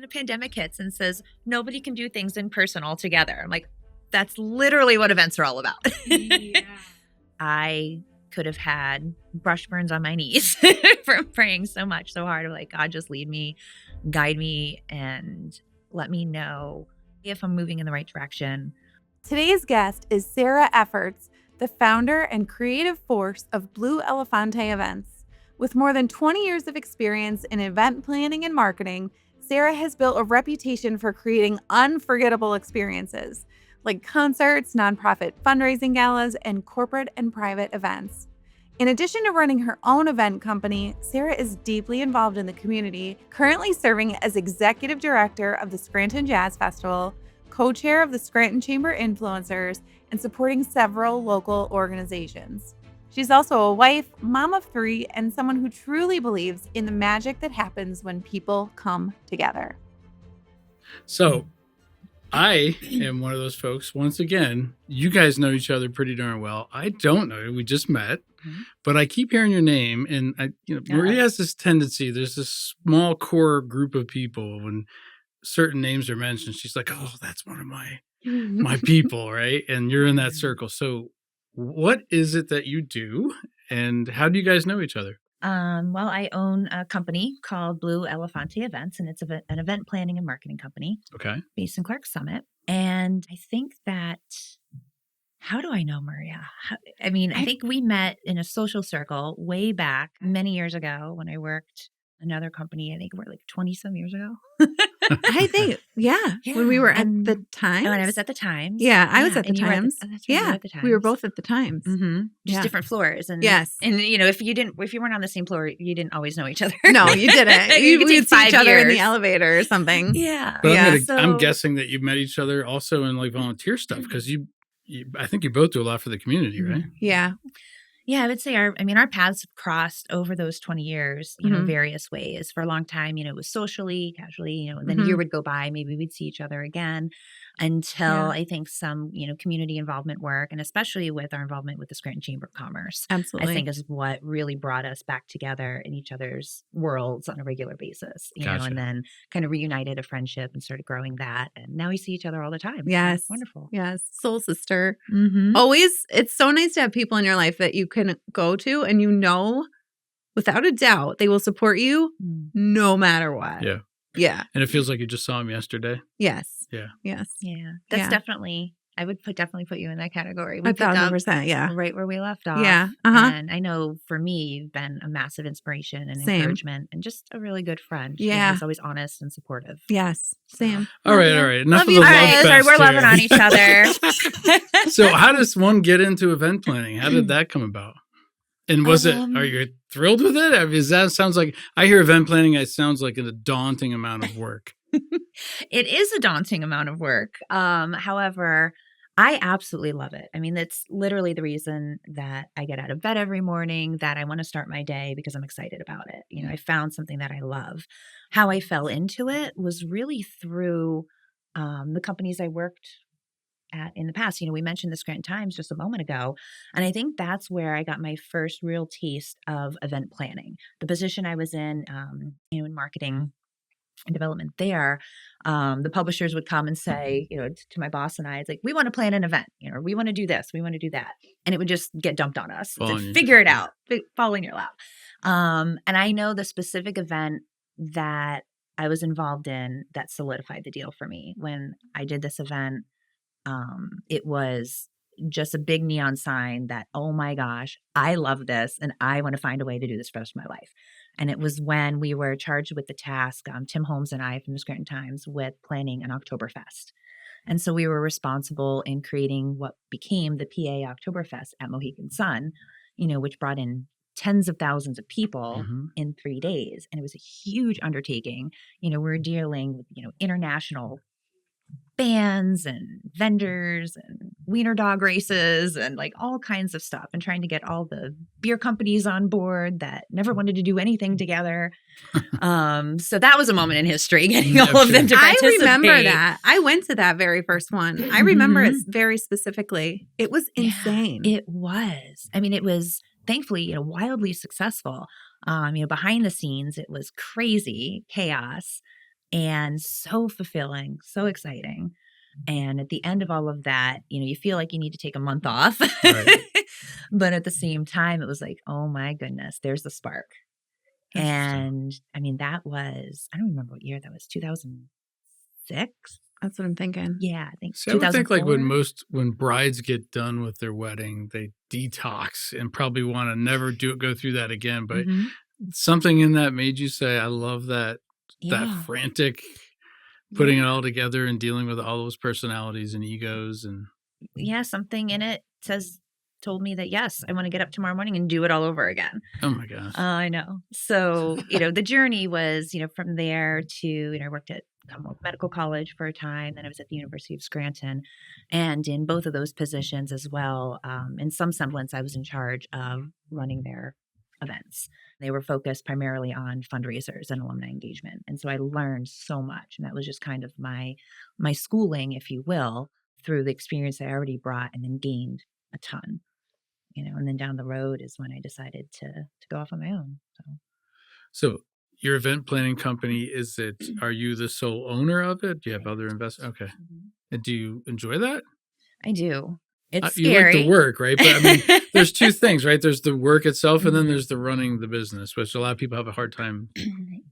a pandemic hits and says, nobody can do things in person altogether. I'm like, that's literally what events are all about. Yeah. I could have had brush burns on my knees from praying so much, so hard. Like, God, just lead me, guide me, and let me know if I'm moving in the right direction. Today's guest is Sarah Effertz, the founder and creative force of Blu Elefante Events. With more than 20 years of experience in event planning and marketing, Sarah has built a reputation for creating unforgettable experiences, like concerts, nonprofit fundraising galas, and corporate and private events. In addition to running her own event company, Sarah is deeply involved in the community, currently serving as executive director of the Scranton Jazz Festival, co-chair of the Scranton Chamber Influencers, and supporting several local organizations. She's also a wife, mom of 3, and someone who truly believes in the magic that happens when people come together. So I am one of those folks. Once again, you guys know each other pretty darn well. I don't know. We just met, but I keep hearing your name. And Maria has this tendency. There's this small core group of people when certain names are mentioned. She's like, oh, that's one of my people, right? And you're in that circle. So what is it that you do, and how do you guys know each other? Well, I own a company called Blu Elefante Events, and it's an event planning and marketing company. Okay. Based in Clark Summit. And I think that, how do I know Maria? I think we met in a social circle way back many years ago when I worked another company. I think we're like 20 some years ago. I think, when we were at the Times. When I was at the Times. Yeah, I was at the Times. That's right, you were at the Times. We were both at the Times. Mm-hmm. Just different floors. And, yes. And if you weren't on the same floor, you didn't always know each other. No, you didn't. We'd see each other in the elevator or something. Yeah. But I'm guessing that you met each other also in like volunteer stuff, because I think you both do a lot for the community, right? Yeah. Yeah, I would say our paths have crossed over those 20 years, various ways. For a long time, it was socially, casually, and then a year would go by, maybe we'd see each other again until I think some, community involvement work, and especially with our involvement with the Scranton Chamber of Commerce, absolutely, I think is what really brought us back together in each other's worlds on a regular basis, you know, and then kind of reunited a friendship and started growing that. And now we see each other all the time. Yes. That's wonderful. Yes. Soul sister. Always, it's so nice to have people in your life that you can go to and without a doubt, they will support you no matter what. Yeah. Yeah. And it feels like you just saw him yesterday. Yes. Yeah. Yes. Yeah. That's definitely, I would definitely put you in that category. 1,000%. Yeah. Right where we left off. Yeah. And I know for me, you've been a massive inspiration and encouragement and just a really good friend. Yeah. He's always honest and supportive. Yes. Same. All right. Enough of the all love right. fest We're loving here. on each other. So how does one get into event planning? How did that come about? And are you thrilled with it? I mean, that sounds like, I hear event planning, it sounds like a daunting amount of work. It is a daunting amount of work. However, I absolutely love it. I mean, that's literally the reason that I get out of bed every morning, that I want to start my day, because I'm excited about it. I found something that I love. How I fell into it was really through the companies I worked at in the past. We mentioned the Scranton Times just a moment ago, and I think that's where I got my first real taste of event planning. The position I was in in marketing and development there, the publishers would come and say, to my boss and I, it's like, we want to plan an event, we want to do this, we want to do that. And it would just get dumped on us. Figure it out, fall in your lap. And I know the specific event that I was involved in that solidified the deal for me. When I did this event, it was just a big neon sign that, oh my gosh, I love this and I want to find a way to do this for the rest of my life. And it was when we were charged with the task, Tim Holmes and I from the Scranton Times, with planning an Oktoberfest. And so we were responsible in creating what became the PA Oktoberfest at Mohegan Sun, which brought in tens of thousands of people in 3 days. And it was a huge undertaking. We're dealing with, international bands and vendors and wiener dog races and like all kinds of stuff, and trying to get all the beer companies on board that never wanted to do anything together. So that was a moment in history, getting all of them to participate. I remember that. I went to that very first one. I remember it very specifically. It was insane. It was. I mean, it was thankfully, wildly successful. Behind the scenes, it was crazy chaos. and so fulfilling, so exciting. And at the end of all of that, you feel like you need to take a month off. Right. But at the same time, it was like, oh my goodness, there's the spark. Interesting. And I mean, that was, I don't remember what year that was, 2006? That's what I'm thinking. Yeah, I think See, I would think like 2004. when brides get done with their wedding, they detox and probably want to never go through that again. But Mhm. something in that made you say, I love that Yeah. frantic putting it Yeah. all together and dealing with all those personalities and egos and Yeah, something in it told me that, yes, I want to get up tomorrow morning and do it all over again. oh my gosh. I know. So, the journey was, from there to, I worked at Commonwealth Medical College for a time. Then I was at the University of Scranton. And in both of those positions as well, in some semblance, I was in charge of running their events. They were focused primarily on fundraisers and alumni engagement. And so I learned so much. And that was just kind of my schooling, if you will, through the experience I already brought and then gained a ton. And then down the road is when I decided to go off on my own. So your event planning company, are you the sole owner of it? Do you have Right. other investors? Okay. Mhm. And do you enjoy that? I do. It's You like the scary. work, right? But I mean, there's two things, right? There's the work itself and then Mhm. there's the running the business, which a lot of people have a hard time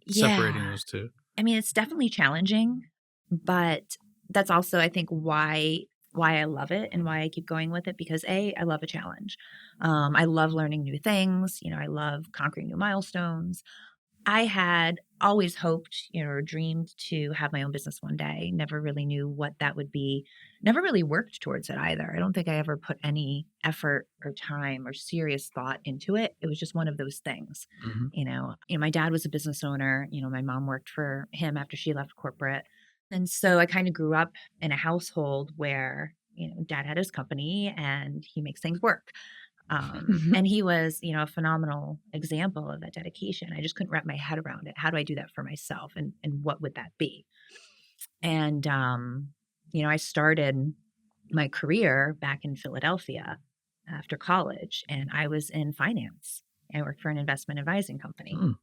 separating Yeah. those two. I mean, it's definitely challenging, but that's also, I think, why I love it and why I keep going with it, because I love a challenge. I love learning new things. I love conquering new milestones. I had always hoped, or dreamed to have my own business one day. Never really knew what that would be. Never really worked towards it either. I don't think I ever put any effort or time or serious thought into it. It was just one of those things. Mhm. My dad was a business owner. My mom worked for him after she left corporate. And so I kind of grew up in a household where, dad had his company and he makes things work. And he was, a phenomenal example of that dedication. I just couldn't wrap my head around it. How do I do that for myself? And what would that be? And, I started my career back in Philadelphia after college, and I was in finance. I worked for an investment advising company. Now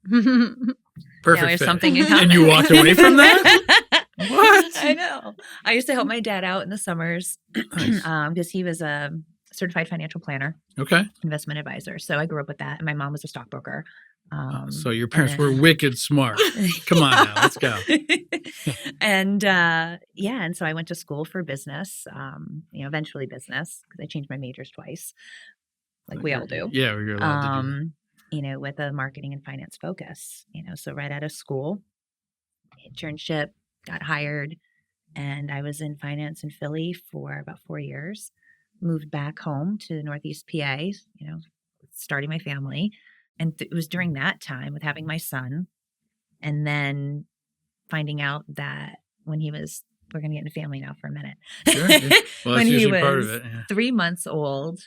Perfect there's fit. something in common. And you walked away from that? What? I know. I used to help my dad out in the summers Nice. because he was a certified financial planner, Okay. investment advisor. So I grew up with that. And my mom was a stockbroker. So your and parents were then- wicked smart. Come on now, let's go. and and so I went to school for business, eventually business, because I changed my majors twice, like we all do. Yeah, you're allowed to do that. With a marketing and finance focus, so right out of school, internship, got hired, and I was in finance in Philly for about 4 years. Moved back home to Northeast PA, starting my family. And it was during that time with having my son, and then finding out that we're going to get into family now for a minute. Sure, yeah. Well, When that's he usually part of was it. Yeah. 3 months old,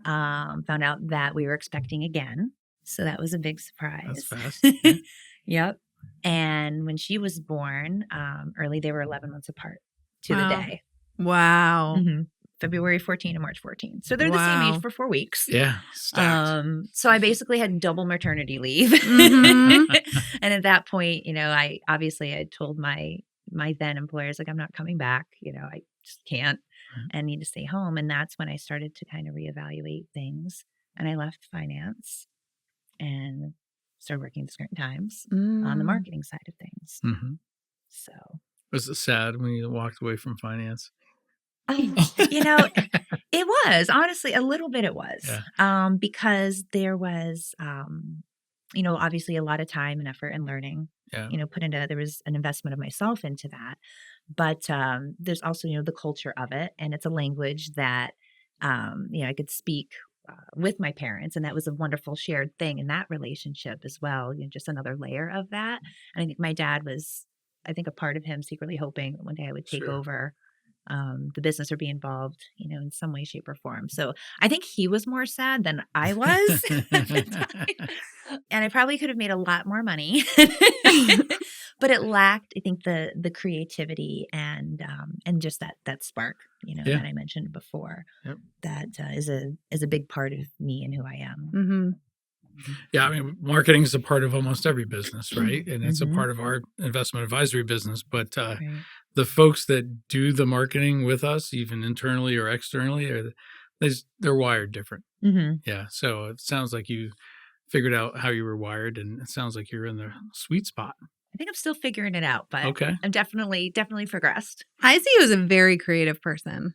found out that we were expecting again. So that was a big surprise. That's fast. Yeah. Yep. And when she was born, early, they were 11 months apart to Wow. the day. Wow. Mhm. February 14 and March 14. So they're the same Wow. age for 4 weeks. Yeah. Stacked. So I basically had double maternity leave. Mhm. And at that point, I told my then employers, like, I'm not coming back. I just can't and need to stay home. And that's when I started to kind of reevaluate things. And I left finance and started working at the Scranton Times on the marketing side of things. Mhm. So, Was it sad when you walked away from finance? it was honestly a little bit. It was Yeah. because there was, obviously a lot of time and effort and learning, Yeah. there was an investment of myself into that. But there's also, the culture of it. And it's a language that, I could speak with my parents. And that was a wonderful shared thing in that relationship as well. Just another layer of that. And I think my dad was, a part of him secretly hoping that one day I would take Sure. over the business or be involved, in some way, shape, or form. So I think he was more sad than I was at the time. And I probably could have made a lot more money, but it lacked, I think, the creativity and just that spark, Yeah. that I mentioned before. Yep. That is a big part of me and who I am. Mm-hmm. Yeah, I mean, marketing is a part of almost every business, right? And it's a Mhm. part of our investment advisory business. But Right. the folks that do the marketing with us, even internally or externally, they're wired different. Mhm. Yeah. So it sounds like you figured out how you were wired, and it sounds like you're in the sweet spot. I think I'm still figuring it out, but Okay. I'm definitely progressed. I see you as a very creative person,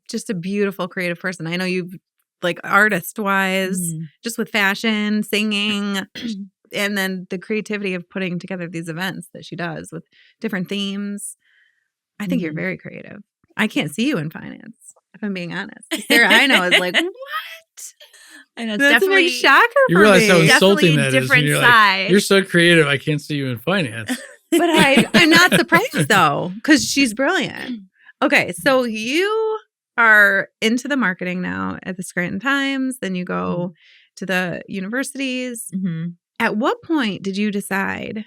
just a beautiful creative person. I know you've like artist wise, Mm. just with fashion, singing, and then the creativity of putting together these events that she does with different themes. I think you're Mhm. very creative. I can't see you in finance, if I'm being honest. Sarah, I know is like, what? I know it's That's a big definitely shocker You for realize how me. insulting definitely a that is when different you're like, side. you're so creative, I can't see you in finance. But I'm not surprised though, because she's brilliant. Okay, so you are into the marketing now at the Scranton Times, then you go to the universities. Mhm. At what point did you decide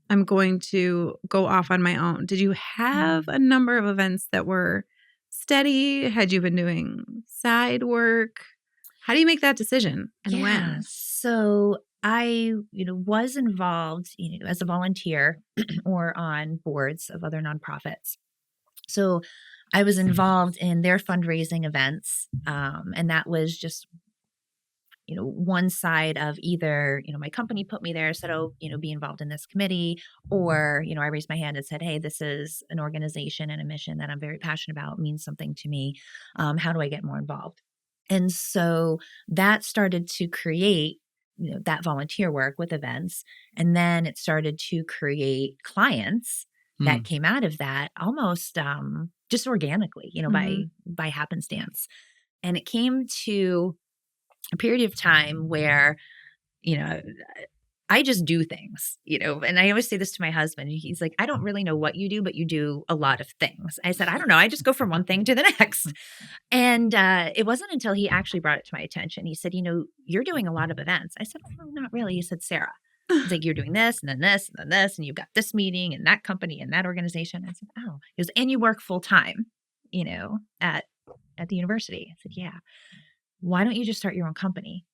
I'm going to go off on my own? Did you have a number of events that were steady? Had you been doing side work? How do you make that decision and Yeah. when? So I, was involved, as a volunteer or on boards of other nonprofits. So I was involved in their fundraising events. And that was just, one side of either, my company put me there, said, oh, be involved in this committee, or, I raised my hand and said, hey, this is an organization and a mission that I'm very passionate about, means something to me. How do I get more involved? And so that started to create, that volunteer work with events. And then it started to create clients that Hmm. came out of that almost just organically, by happenstance. And it came to a period of time where, you know, I just do things, and I always say this to my husband. He's like, I don't really know what you do, but you do a lot of things. I said, I don't know. I just go from one thing to the next. And it wasn't until he actually brought it to my attention. He said, you're doing a lot of events. I said, oh, not really. He said, Sarah, he's like, you're doing this and then this and then this, and you've got this meeting and that company and that organization. I said, oh, he goes, and you work full time, at the university. I said, yeah. Why don't you just start your own company?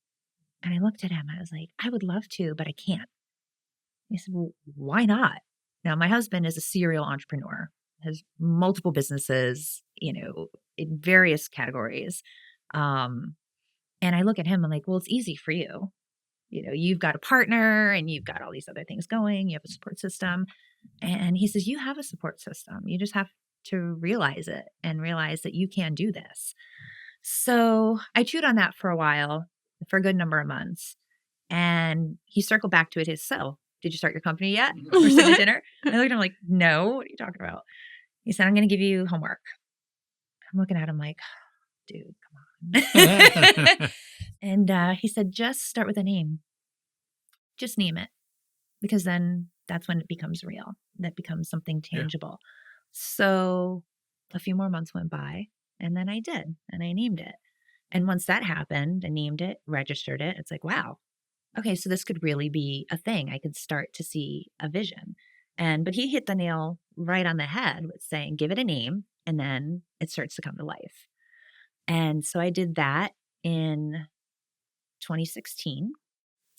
And I looked at him. I was like, I would love to, but I can't. He said, well, why not? Now, my husband is a serial entrepreneur, has multiple businesses, in various categories. And I look at him, I'm like, well, it's easy for you. You've got a partner and you've got all these other things going. You have a support system. And he says, you have a support system. You just have to realize it and realize that you can do this. So I chewed on that for a while, for a good number of months. And he circled back to it. So, did you start your company yet? We're sitting at dinner. And I looked at him like, no, what are you talking about? He said, I'm going to give you homework. I'm looking at him like, dude, come on. And he said, just start with a name. Just name it. Because then that's when it becomes real. That becomes something tangible. Yeah. So a few more months went by, and then I did, and I named it. And once that happened, I named it, registered it. It's like, wow, okay, so this could really be a thing. I could start to see a vision. But he hit the nail right on the head with saying, give it a name, and then it starts to come to life. And so I did that in 2016.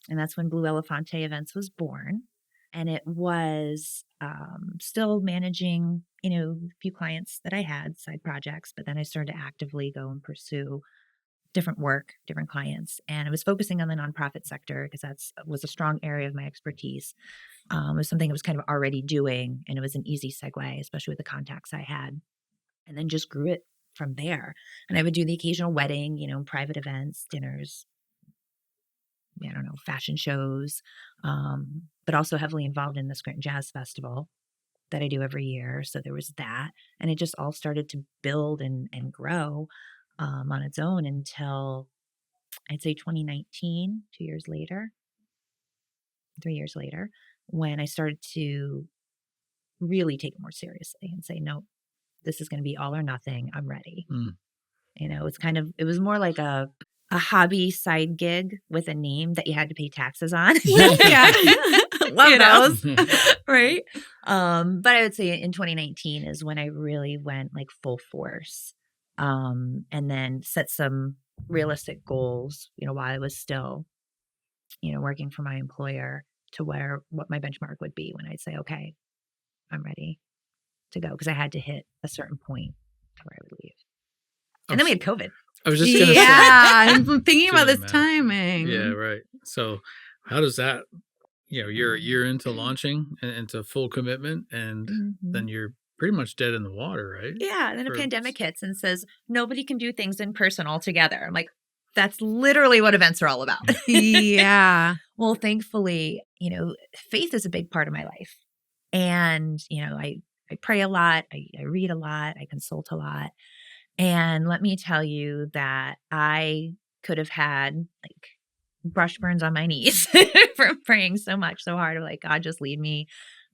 And that's when Blu Elefante Events was born. And it was still managing, a few clients that I had, side projects, but then I started to actively go and pursue different work, different clients. And I was focusing on the nonprofit sector because was a strong area of my expertise. It was something I was kind of already doing, and it was an easy segue, especially with the contacts I had. And then just grew it from there. And I would do the occasional wedding, private events, dinners, I don't know, fashion shows, but also heavily involved in the Scranton Jazz Festival that I do every year. So there was that. And it just all started to build and grow on its own until I'd say 2019, 2 years later, 3 years later, when I started to really take it more seriously and say, no, this is going to be all or nothing. I'm ready. Mm. It was more like a hobby side gig with a name that you had to pay taxes on. Yeah. Love those. Right. But I would say in 2019 is when I really went like full force. And then set some realistic goals, while I was still working for my employer to where what my benchmark would be when I'd say, okay, I'm ready to go. Because I had to hit a certain point to where I would leave. And then we had COVID. I was just going to Yeah, say. I'm thinking about this Imagine. timing. Yeah, right. So how does that, you're a year into launching and into full commitment, and then you're pretty much dead in the water, right? Yeah. And then a pandemic hits and says, nobody can do things in person altogether. I'm like, that's literally what events are all about. Yeah. Well, thankfully, faith is a big part of my life. And, I pray a lot, I read a lot, I consult a lot. And let me tell you that I could have had like brush burns on my knees from praying so much, so hard. Like, God, just lead me,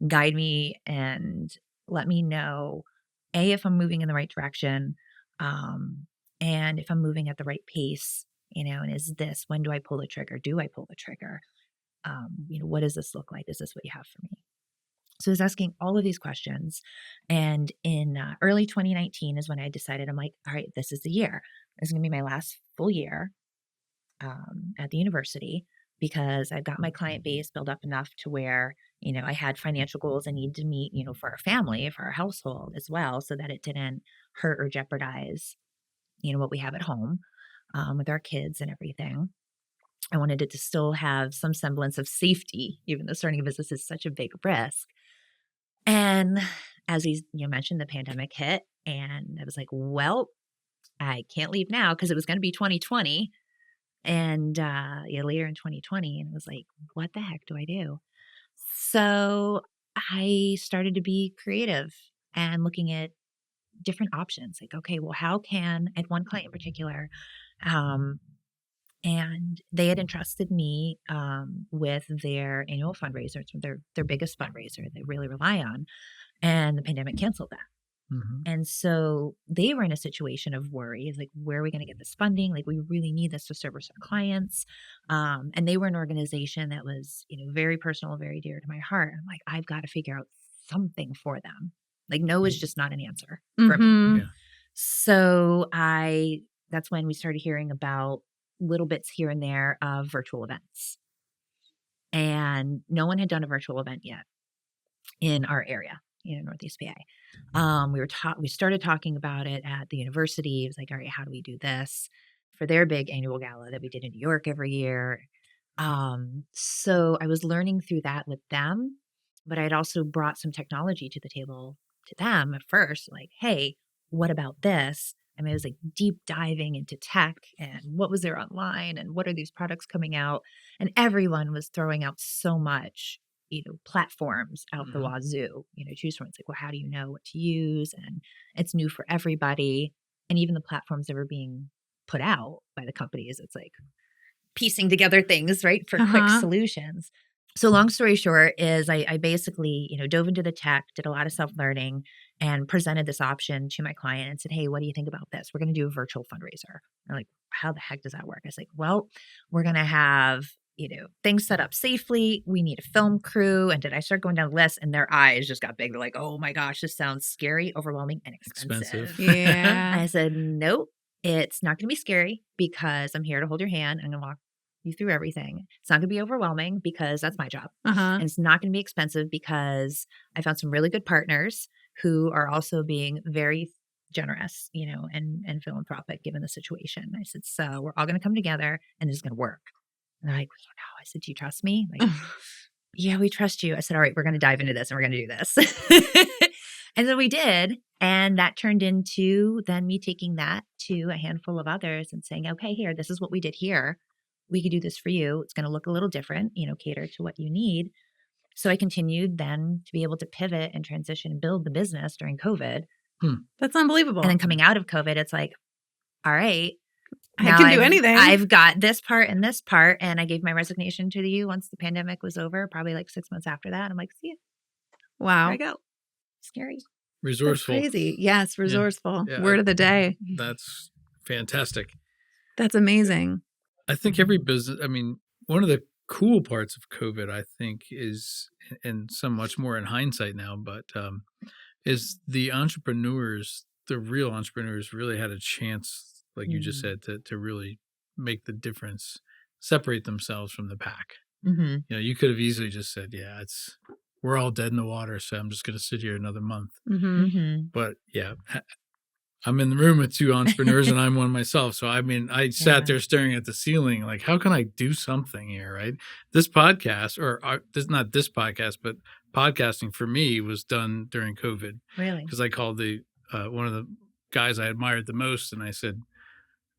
guide me, and let me know, A, if I'm moving in the right direction, and if I'm moving at the right pace, and when do I pull the trigger? Do I pull the trigger? What does this look like? Is this what you have for me? So I was asking all of these questions. And in early 2019 is when I decided, I'm like, all right, this is the year. This is going to be my last full year at the university, because I've got my client base built up enough to where, I had financial goals I needed to meet, for our family, for our household as well, so that it didn't hurt or jeopardize, what we have at home with our kids and everything. I wanted it to still have some semblance of safety, even though starting a business is such a big risk. And as you mentioned, the pandemic hit, and I was like, well, I can't leave now, because it was going to be 2020 and later in 2020. And it was like, what the heck do I do? So I started to be creative and looking at different options. Like, okay, well, how can, I had one client in particular, and they had entrusted me with their annual fundraiser. It's their biggest fundraiser they really rely on. And the pandemic canceled that. And so they were in a situation of worry. It's like, where are we going to get this funding? Like, we really need this to service our clients. And they were an organization that was, very personal, very dear to my heart. I'm like, I've got to figure out something for them. Like, no is just not an answer for me. Yeah. So that's when we started hearing about little bits here and there of virtual events. And no one had done a virtual event yet in our area, Northeast PA. We started talking about it at the university. It was like, all right, how do we do this for their big annual gala that we did in New York every year? So I was learning through that with them, but I'd also brought some technology to the table to them at first, like, hey, what about this? I mean, it was like deep diving into tech and what was there online and what are these products coming out? And everyone was throwing out so much, platforms out the wazoo, choose from. It's like, well, how do you know what to use? And it's new for everybody. And even the platforms that were being put out by the companies, it's like piecing together things, right, for quick solutions. So long story short is I basically, dove into the tech, did a lot of self-learning, and presented this option to my client and said, hey, what do you think about this? We're going to do a virtual fundraiser. They're like, how the heck does that work? I was like, well, we're going to have, things set up safely. We need a film crew. And did I start going down the list, and their eyes just got big. They're like, oh my gosh, this sounds scary, overwhelming, and expensive. Yeah. I said, nope, it's not going to be scary, because I'm here to hold your hand. I'm going to walk you through everything. It's not going to be overwhelming, because that's my job. And it's not going to be expensive, because I found some really good partners who are also being very generous, and philanthropic given the situation. I said, so we're all going to come together and it's going to work. And they're like, we don't know. I said, do you trust me? Like, yeah, we trust you. I said, all right, we're going to dive into this and we're going to do this. And then we did. And that turned into then me taking that to a handful of others and saying, okay, here, this is what we did here. We could do this for you. It's going to look a little different, cater to what you need. So I continued then to be able to pivot and transition and build the business during COVID. That's unbelievable. And then coming out of COVID, it's like, all right, I can do anything. I've got this part and this part. And I gave my resignation to you once the pandemic was over, probably like 6 months after that. I'm like, see ya. Wow. There I go. Scary. Resourceful. That's crazy. Yes, resourceful. Yeah. Word of the day. That's fantastic. That's amazing. I think every business, one of the cool parts of COVID, I think, is, and so much more in hindsight now, but is the entrepreneurs, the real entrepreneurs, really had a chance, like you just said, to really make the difference. separate themselves from the pack. Mm-hmm. You know, you could have easily just said, yeah, we're all dead in the water, so I'm just going to sit here another month. Mm-hmm. Mm-hmm. But yeah, I'm in the room with two entrepreneurs and I'm one myself. So, I mean, I sat there staring at the ceiling, like, how can I do something here, right? This podcast, not this podcast, but podcasting for me was done during COVID. Really? Because I called one of the guys I admired the most and I said,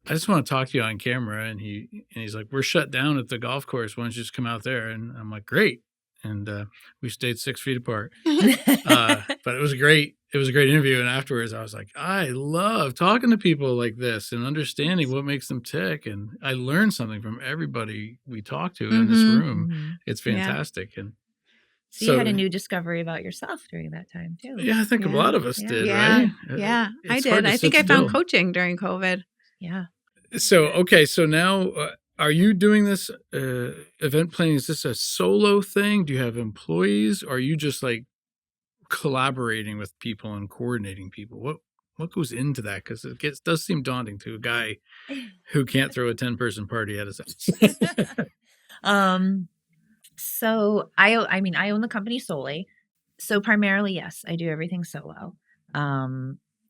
I just want to talk to you on camera. And he's like, we're shut down at the golf course. Why don't you just come out there? And I'm like, great. And we stayed 6 feet apart. But it was a great interview. And afterwards I was like, I love talking to people like this and understanding what makes them tick. And I learned something from everybody we talked to in this room. Mm-hmm. It's fantastic. And so you had a new discovery about yourself during that time too. Yeah, I think a lot of us did, yeah. right? Yeah, I It's did. I think I found coaching during COVID. Yeah. So, okay. So now, are you doing this event planning? Is this a solo thing? Do you have employees? Or are you just like collaborating with people and coordinating people? What goes into that? Because it does seem daunting to a guy who can't throw a 10-person party at his house. So I mean, I own the company solely. So primarily, yes, I do everything solo.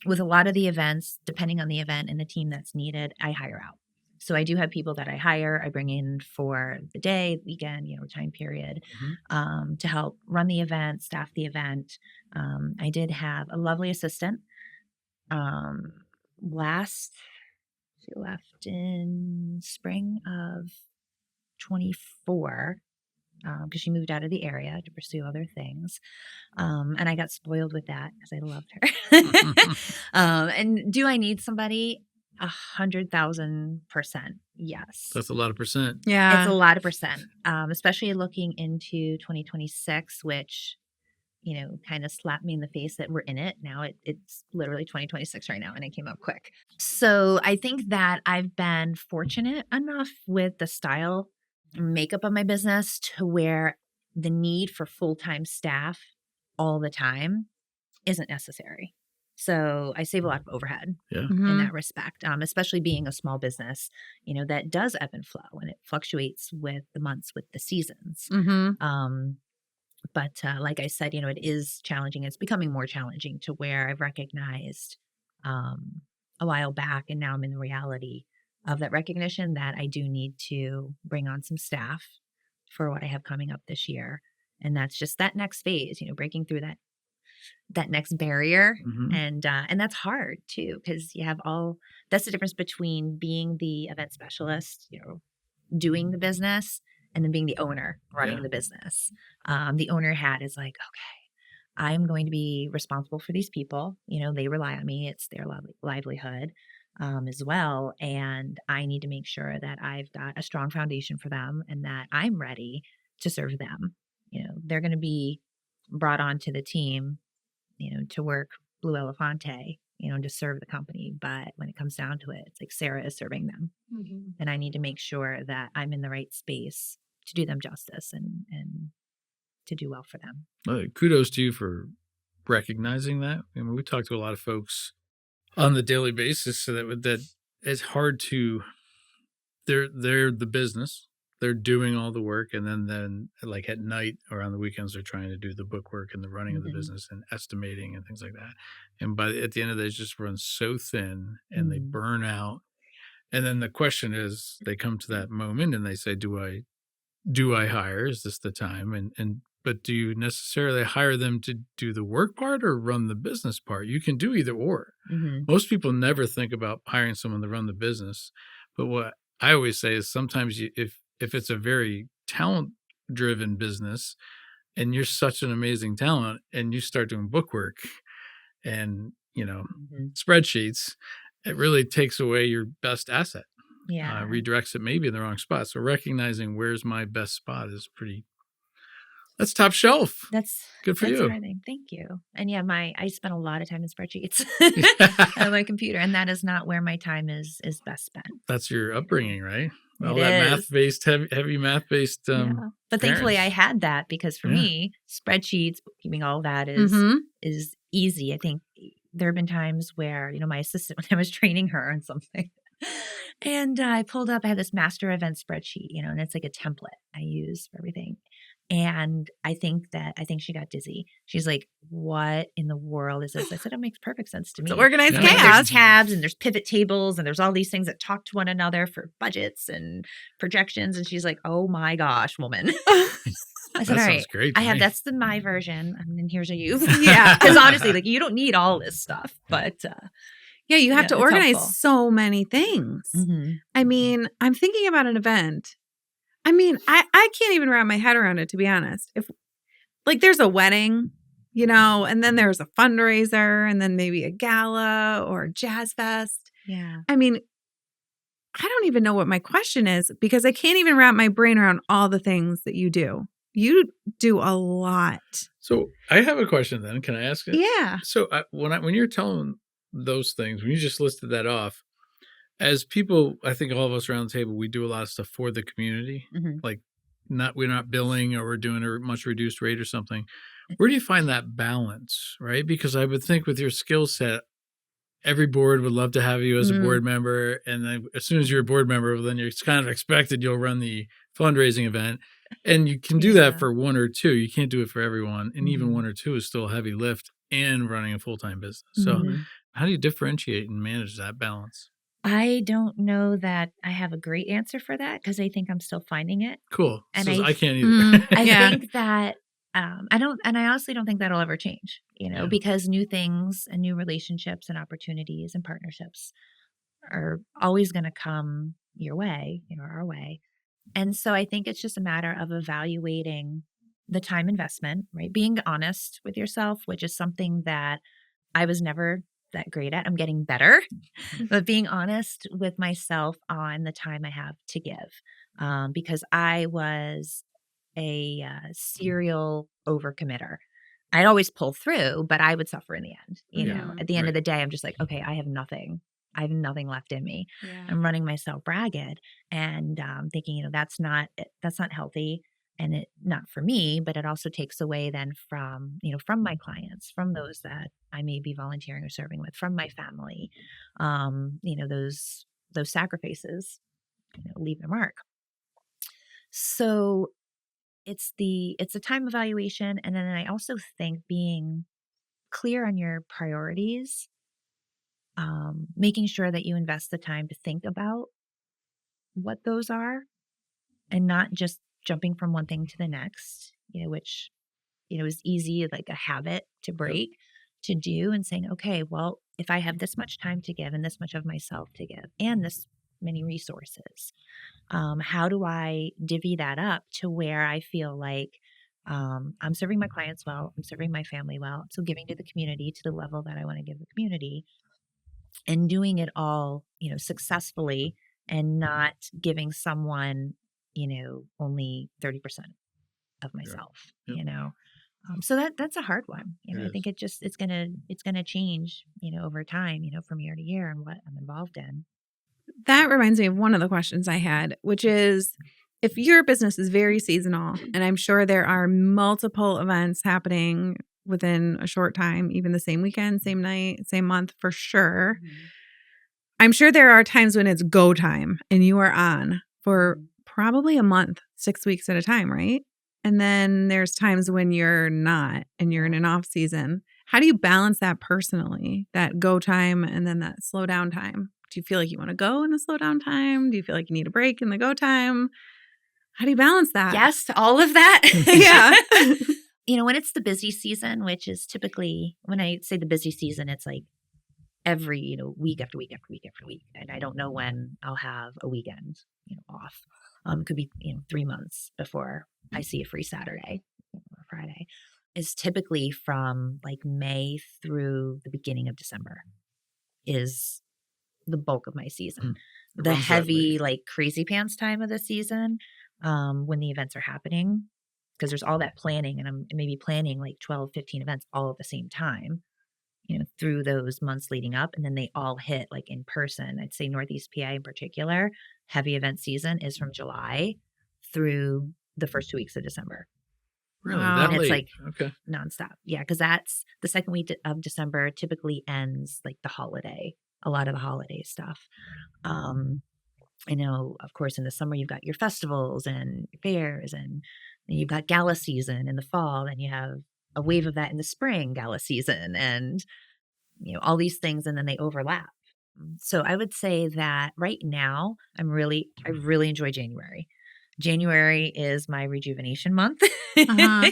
With a lot of the events, depending on the event and the team that's needed, I hire out. So I do have people that I hire, I bring in for the day, weekend, time period, to help run the event, staff the event. I did have a lovely assistant. She left in spring of 24 because she moved out of the area to pursue other things. And I got spoiled with that because I loved her. And do I need somebody? 100,000%. Yes. That's a lot of percent. Yeah. It's a lot of percent, especially looking into 2026, which, kind of slapped me in the face that we're in it. Now it's literally 2026 right now, and it came up quick. So I think that I've been fortunate enough with the style and makeup of my business to where the need for full-time staff all the time isn't necessary. So I save a lot of overhead in that respect, especially being a small business, that does ebb and flow and it fluctuates with the months, with the seasons. But like I said, it is challenging. It's becoming more challenging to where I've recognized a while back, and now I'm in the reality of that recognition that I do need to bring on some staff for what I have coming up this year. And that's just that next phase, breaking through that next barrier. And that's hard too, because you have that's the difference between being the event specialist, doing the business, and then being the owner running the business. The owner hat is like, okay, I'm going to be responsible for these people. They rely on me. It's their livelihood as well. And I need to make sure that I've got a strong foundation for them and that I'm ready to serve them. They're going to be brought onto the team, to work Blu Elefante, to serve the company. But when it comes down to it, it's like Sarah is serving them. And I need to make sure that I'm in the right space to do them justice and to do well for them. Well, kudos to you for recognizing that. I mean, we talk to a lot of folks on the daily basis, so that it's hard to. They're the business. They're doing all the work, and then like at night or on the weekends, they're trying to do the book work and the running of the business and estimating and things like that. And at the end of the day, it just runs so thin, and they burn out. And then the question is, they come to that moment and they say, "Do I hire? Is this the time?" But do you necessarily hire them to do the work part or run the business part? You can do either or. Most people never think about hiring someone to run the business. But what I always say is sometimes if it's a very talent-driven business and you're such an amazing talent and you start doing book work and, spreadsheets, it really takes away your best asset. Redirects it maybe in the wrong spot. So recognizing where's my best spot is that's top shelf. That's good for you. Thriving. Thank you. And I spent a lot of time in spreadsheets on my computer, and that is not where my time is best spent. That's your upbringing, right? All that math-based, heavy math-based. But thankfully, I had that because for me, spreadsheets, keeping all that is easy. I think there have been times where my assistant, when I was training her on something, And I pulled up, I had this master event spreadsheet, and it's like a template I use for everything. And I think she got dizzy. She's like, "What in the world is this?" I said, "It makes perfect sense to It's me." organized Yeah. There's chaos. tabs and there's pivot tables and there's all these things that talk to one another for budgets and projections. And she's like, "Oh my gosh, woman." I said, That "All sounds right, great to I have me. that's my version, and then here's a you." Yeah. Because honestly, like you don't need all this stuff, but Yeah, you have yeah, to it's organize helpful. so many things. Mhm. I mean, I'm thinking about an event. I mean, I can't even wrap my head around it, to be honest. If like there's a wedding, and then there's a fundraiser and then maybe a gala or a jazz fest. Yeah. I mean, I don't even know what my question is because I can't even wrap my brain around all the things that you do. You do a lot. So I have a question then. Can I ask it? Yeah. So when you're telling those things, when you just listed that off, as people, I think all of us around the table, we do a lot of stuff for the community. Mhm. Like we're not billing or we're doing a much reduced rate or something. Where do you find that balance, right? Because I would think with your skill set, every board would love to have you as a board member. And then as soon as you're a board member, then you're kind of expected you'll run the fundraising event. And you can do that Yeah. for one or two. You can't do it for everyone. And even Mhm. one or two is still a heavy lift and running a full-time business. So Mhm. how do you differentiate and manage that balance? I don't know that I have a great answer for that because I think I'm still finding it. Cool. And So I I can't either. I Yeah. think that I honestly don't think that'll ever change, Yeah. because new things and new relationships and opportunities and partnerships are always going to come your way, our way. And so I think it's just a matter of evaluating the time investment, right? Being honest with yourself, which is something that I was never that great at. I'm getting better, but being honest with myself on the time I have to give, because I was a serial overcommitter. I'd always pull through, but I would suffer in the end. At the end of Right. the day, I'm just like, okay, I have nothing. I have nothing left in me. Yeah. I'm running myself ragged, and thinking, that's not healthy, and it not for me. But it also takes away then from my clients, from those that I may be volunteering or serving with, from my family. Those sacrifices, leave their mark. So it's a time evaluation, and then I also think being clear on your priorities, making sure that you invest the time to think about what those are, and not just jumping from one thing to the next, which is easy, like a habit to break, to do, and saying, okay, well, if I have this much time to give and this much of myself to give and this many resources, how do I divvy that up to where I feel like I'm serving my clients well, I'm serving my family well, I'm still giving to the community to the level that I want to give the community, and doing it all, successfully, and not giving someone, only 30% of myself, Yep. So that's a hard one. It I think is. it's gonna change, over time, from year to year and what I'm involved in. That reminds me of one of the questions I had, which is if your business is very seasonal, and I'm sure there are multiple events happening within a short time, even the same weekend, same night, same month, for sure. I'm sure there are times when it's go time and you are on for probably a month, 6 weeks at a time, right? And then there's times when you're not and you're in an off season. How do you balance that personally, that go time and then that slow down time? Do you feel like you want to go in the slow down time? Do you feel like you need a break in the go time? How do you balance that? Yes to all of that. Yeah. When it's the busy season, which is typically, when I say the busy season, it's like every, week after week after week after week. And I don't know when I'll have a weekend, off. Could be, 3 months before I see a free Saturday or Friday. Is typically from like May through the beginning of December is the bulk of my season. The runs that heavy, late. like crazy pants time of the season, when the events are happening, because there's all that planning, and I'm maybe planning like 12, 15 events all at the same time, through those months leading up. And then they all hit like in person. I'd say Northeast PA in particular, heavy event season is from July through the first 2 weeks of December. Really? Wow. That And it's late? like Okay. nonstop. Yeah, because that's the second week of December typically ends like the holiday, a lot of the holiday stuff. I know, of course, in the summer, you've got your festivals and fairs, and you've got gala season in the fall, and you have a wave of that in the spring, gala season, and, all these things, and then they overlap. So I would say that right now, I really enjoy January. January is my rejuvenation month. Uh-huh.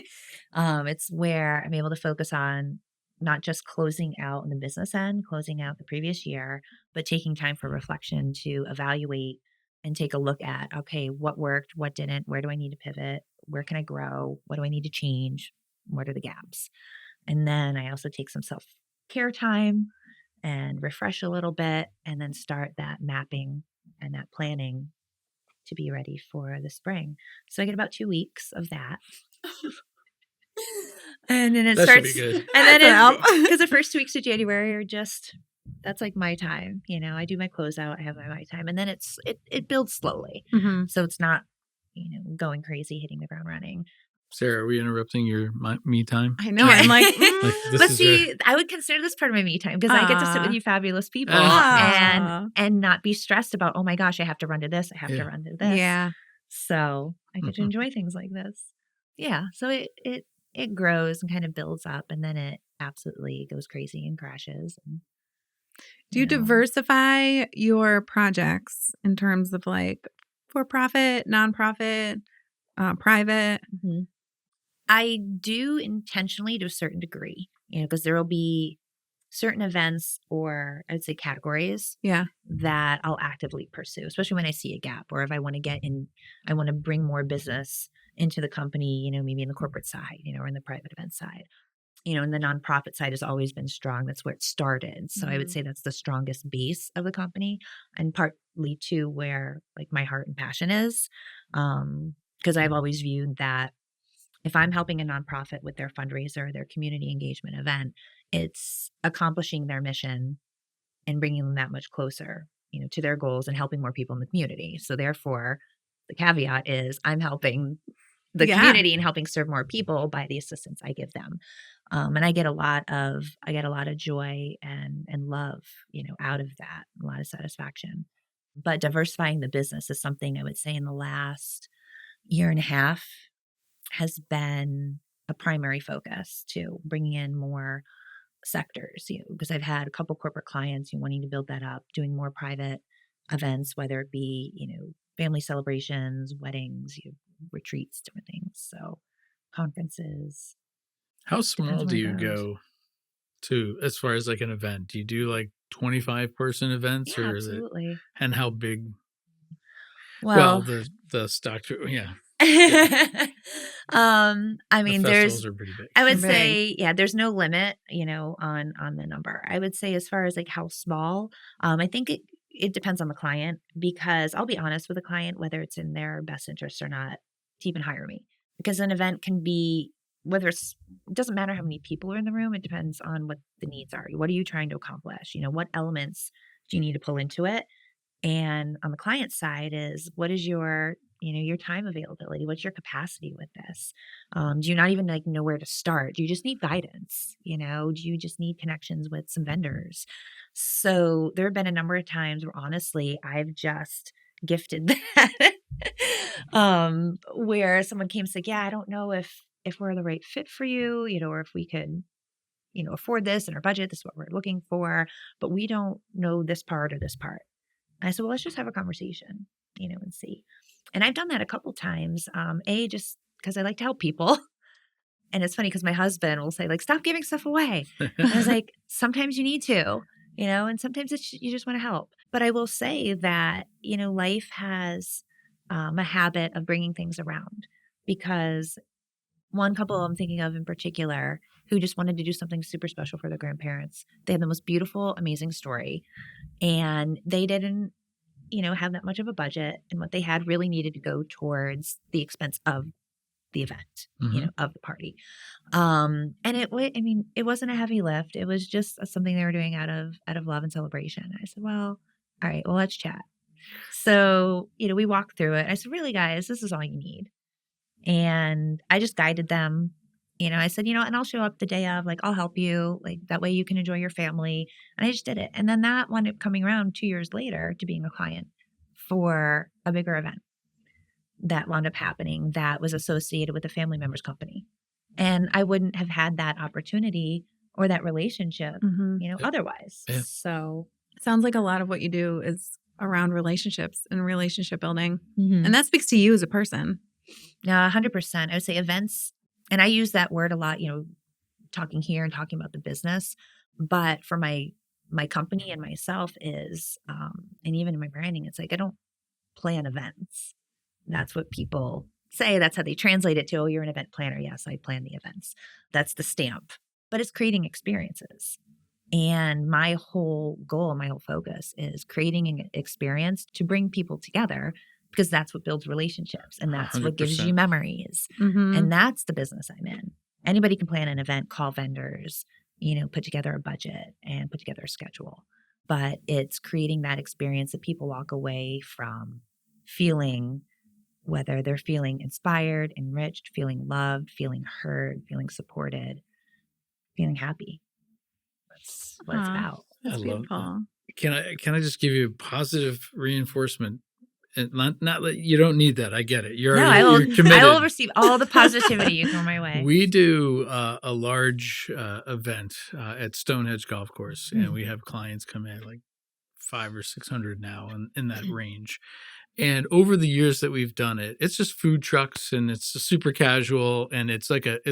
It's where I'm able to focus on not just closing out on the business end, closing out the previous year, but taking time for reflection to evaluate and take a look at, okay, what worked, what didn't, where do I need to pivot, where can I grow, what do I need to change, what are the gaps? And then I also take some self care time and refresh a little bit, and then start that mapping and that planning to be ready for the spring. So I get about 2 weeks of that. And then it That should be starts, good. and then That's because the first 2 weeks of January are just, that's like my time. I do my closeout, I have my time, and then it builds slowly. Mhm. So it's not, going crazy, hitting the ground running. Sarah, are we interrupting your me time? I know. I'm like, Like, this But is see, I would consider this part of my me time because I get to sit with Aw. you fabulous people Aw. and not be stressed about, oh my gosh, I have to run to this, I have to Yeah. run to this. Yeah. So I get to Mhm. enjoy things like this. Yeah. So it grows and kind of builds up, and then it absolutely goes crazy and crashes. And, Do you know. diversify your projects in terms of like for profit, nonprofit, private? Mhm. I do intentionally to a certain degree, because there will be certain events, or I'd say categories, Yeah. that I'll actively pursue, especially when I see a gap, or if I want to I want to bring more business into the company, maybe in the corporate side, or in the private event side. And the nonprofit side has always been strong. That's where it started. So I would say that's the strongest base of the company, and partly too where like my heart and passion is. Because I've always viewed that if I'm helping a nonprofit with their fundraiser, their community engagement event, it's accomplishing their mission and bringing them that much closer, to their goals and helping more people in the community. So therefore, the caveat is I'm helping the Yeah. community and helping serve more people by the assistance I give them. And I get a lot of joy and love, out of that, a lot of satisfaction. But diversifying the business is something I would say in the last year and a half has been a primary focus, to bringing in more sectors, because I've had a couple corporate clients wanting to build that up, doing more private events, whether it be, family celebrations, weddings, retreats, different things. So conferences, How depends small on do where you it goes. go to as far as like an event? Do you do like 25-person events, Yeah, or is it, absolutely. and how big? Well, Well, the stock, yeah, I the mean, festivals are pretty big. I would They're big. say, yeah, there's no limit, on the number. I would say as far as like how small, I think it depends on the client, because I'll be honest with a client, whether it's in their best interest or not to even hire me, because an event can be, it doesn't matter how many people are in the room. It depends on what the needs are. What are you trying to accomplish? What elements do you need to pull into it? And on the client side is, what is your time availability? What's your capacity with this? Do you not even like know where to start? Do you just need guidance? Do you just need connections with some vendors? So there have been a number of times where honestly, I've just gifted that, where someone came and said, yeah, I don't know if we're the right fit for you, or if we could, afford this in our budget. This is what we're looking for, but we don't know this part or this part. And I said, well, let's just have a conversation, and see. And I've done that a couple times. Just because I like to help people. And it's funny because my husband will say, like, stop giving stuff away. And I was like, sometimes you need to, and sometimes you just want to help. But I will say that, life has a habit of bringing things around, because one couple I'm thinking of in particular who just wanted to do something super special for their grandparents. They had the most beautiful, amazing story, and they didn't have that much of a budget, and what they had really needed to go towards the expense of the event, of the party. And it wasn't a heavy lift. It was just something they were doing out of love and celebration. I said, well, all right, well, let's chat. So, we walked through it. I said, really, guys, this is all you need. And I just guided them. I said, and I'll show up the day of, like, I'll help you. Like, that way you can enjoy your family. And I just did it. And then that wound up coming around 2 years later to being a client for a bigger event that wound up happening that was associated with a family member's company. And I wouldn't have had that opportunity or that relationship, otherwise. Yeah. So sounds like a lot of what you do is around relationships and relationship building. Mm-hmm. And that speaks to you as a person. Yeah, 100%. I would say events, and I use that word a lot, talking here and talking about the business. But for my company and myself is, and even in my branding, it's like I don't plan events. That's what people say. That's how they translate it to, oh, you're an event planner. Yes, I plan the events. That's the stamp. But it's creating experiences. And my whole goal, my whole focus is creating an experience to bring people together, because that's what builds relationships and that's 100%. what gives you memories. Mm-hmm. And that's the business I'm in. Anybody can plan an event, call vendors, put together a budget and put together a schedule. But it's creating that experience that people walk away from feeling, whether they're feeling inspired, enriched, feeling loved, feeling heard, feeling supported, feeling happy. That's what it's about. That's beautiful. Can I just give you positive reinforcement? And not that you don't need that. I get it. You're committed. I will receive all the positivity you throw my way. We do a large event at Stonehenge Golf Course, and we have clients come in like 500 or 600 now, in that range. And over the years that we've done it, it's just food trucks, and it's super casual, and it's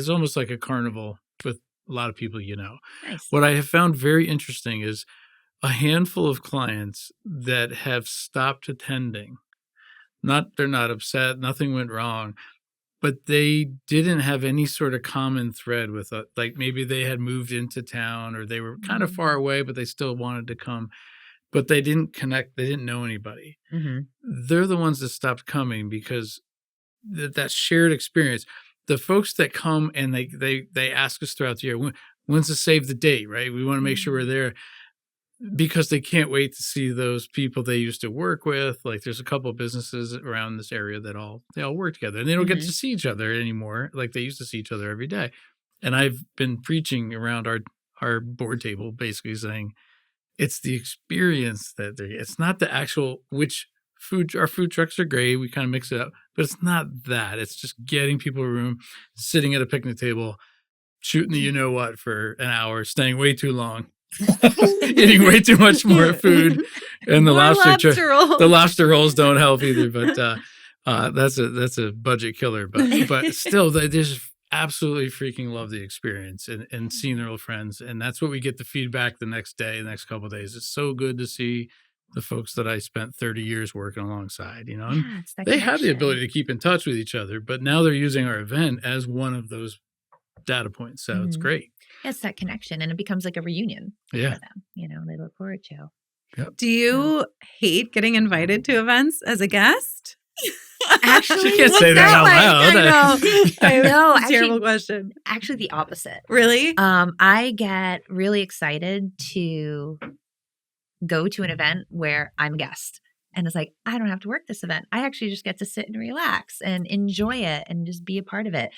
almost like a carnival with a lot of people. Nice. What I have found very interesting is a handful of clients that have stopped attending. They're not upset, nothing went wrong, but they didn't have any sort of common thread with it. Like maybe they had moved into town, or they were kind of far away, but they still wanted to come, but they didn't connect. They didn't know anybody. Mm-hmm. They're the ones that stopped coming because that shared experience. The folks that come and they ask us throughout the year, when's the save the date, right? We want to make sure we're there, because they can't wait to see those people they used to work with. Like there's a couple of businesses around this area that they all work together, and they don't get to see each other anymore like they used to see each other every day. And I've been preaching around our board table, basically saying it's the experience it's not the actual our food trucks are great. We kind of mix it up, but it's not that. It's just getting people in a room, sitting at a picnic table, shooting the what for an hour, staying way too long, eating way too much more food, and the lobster rolls don't help either. But that's a budget killer. But still, they just absolutely freaking love the experience and seeing their old friends, and that's what we get the feedback the next next couple of days. It's so good to see the folks that I spent 30 years working alongside. And they have the ability to keep in touch with each other, but now they're using our event as one of those data points. So it's great. It's that connection, and it becomes like a reunion for them. They look forward to. Yep. Do you hate getting invited to events as a guest? Actually, she can't say that out loud. I know. Actually, Terrible question. Actually, the opposite. Really? I get really excited to go to an event where I'm a guest. And it's like, I don't have to work this event. I actually just get to sit and relax and enjoy it and just be a part of it.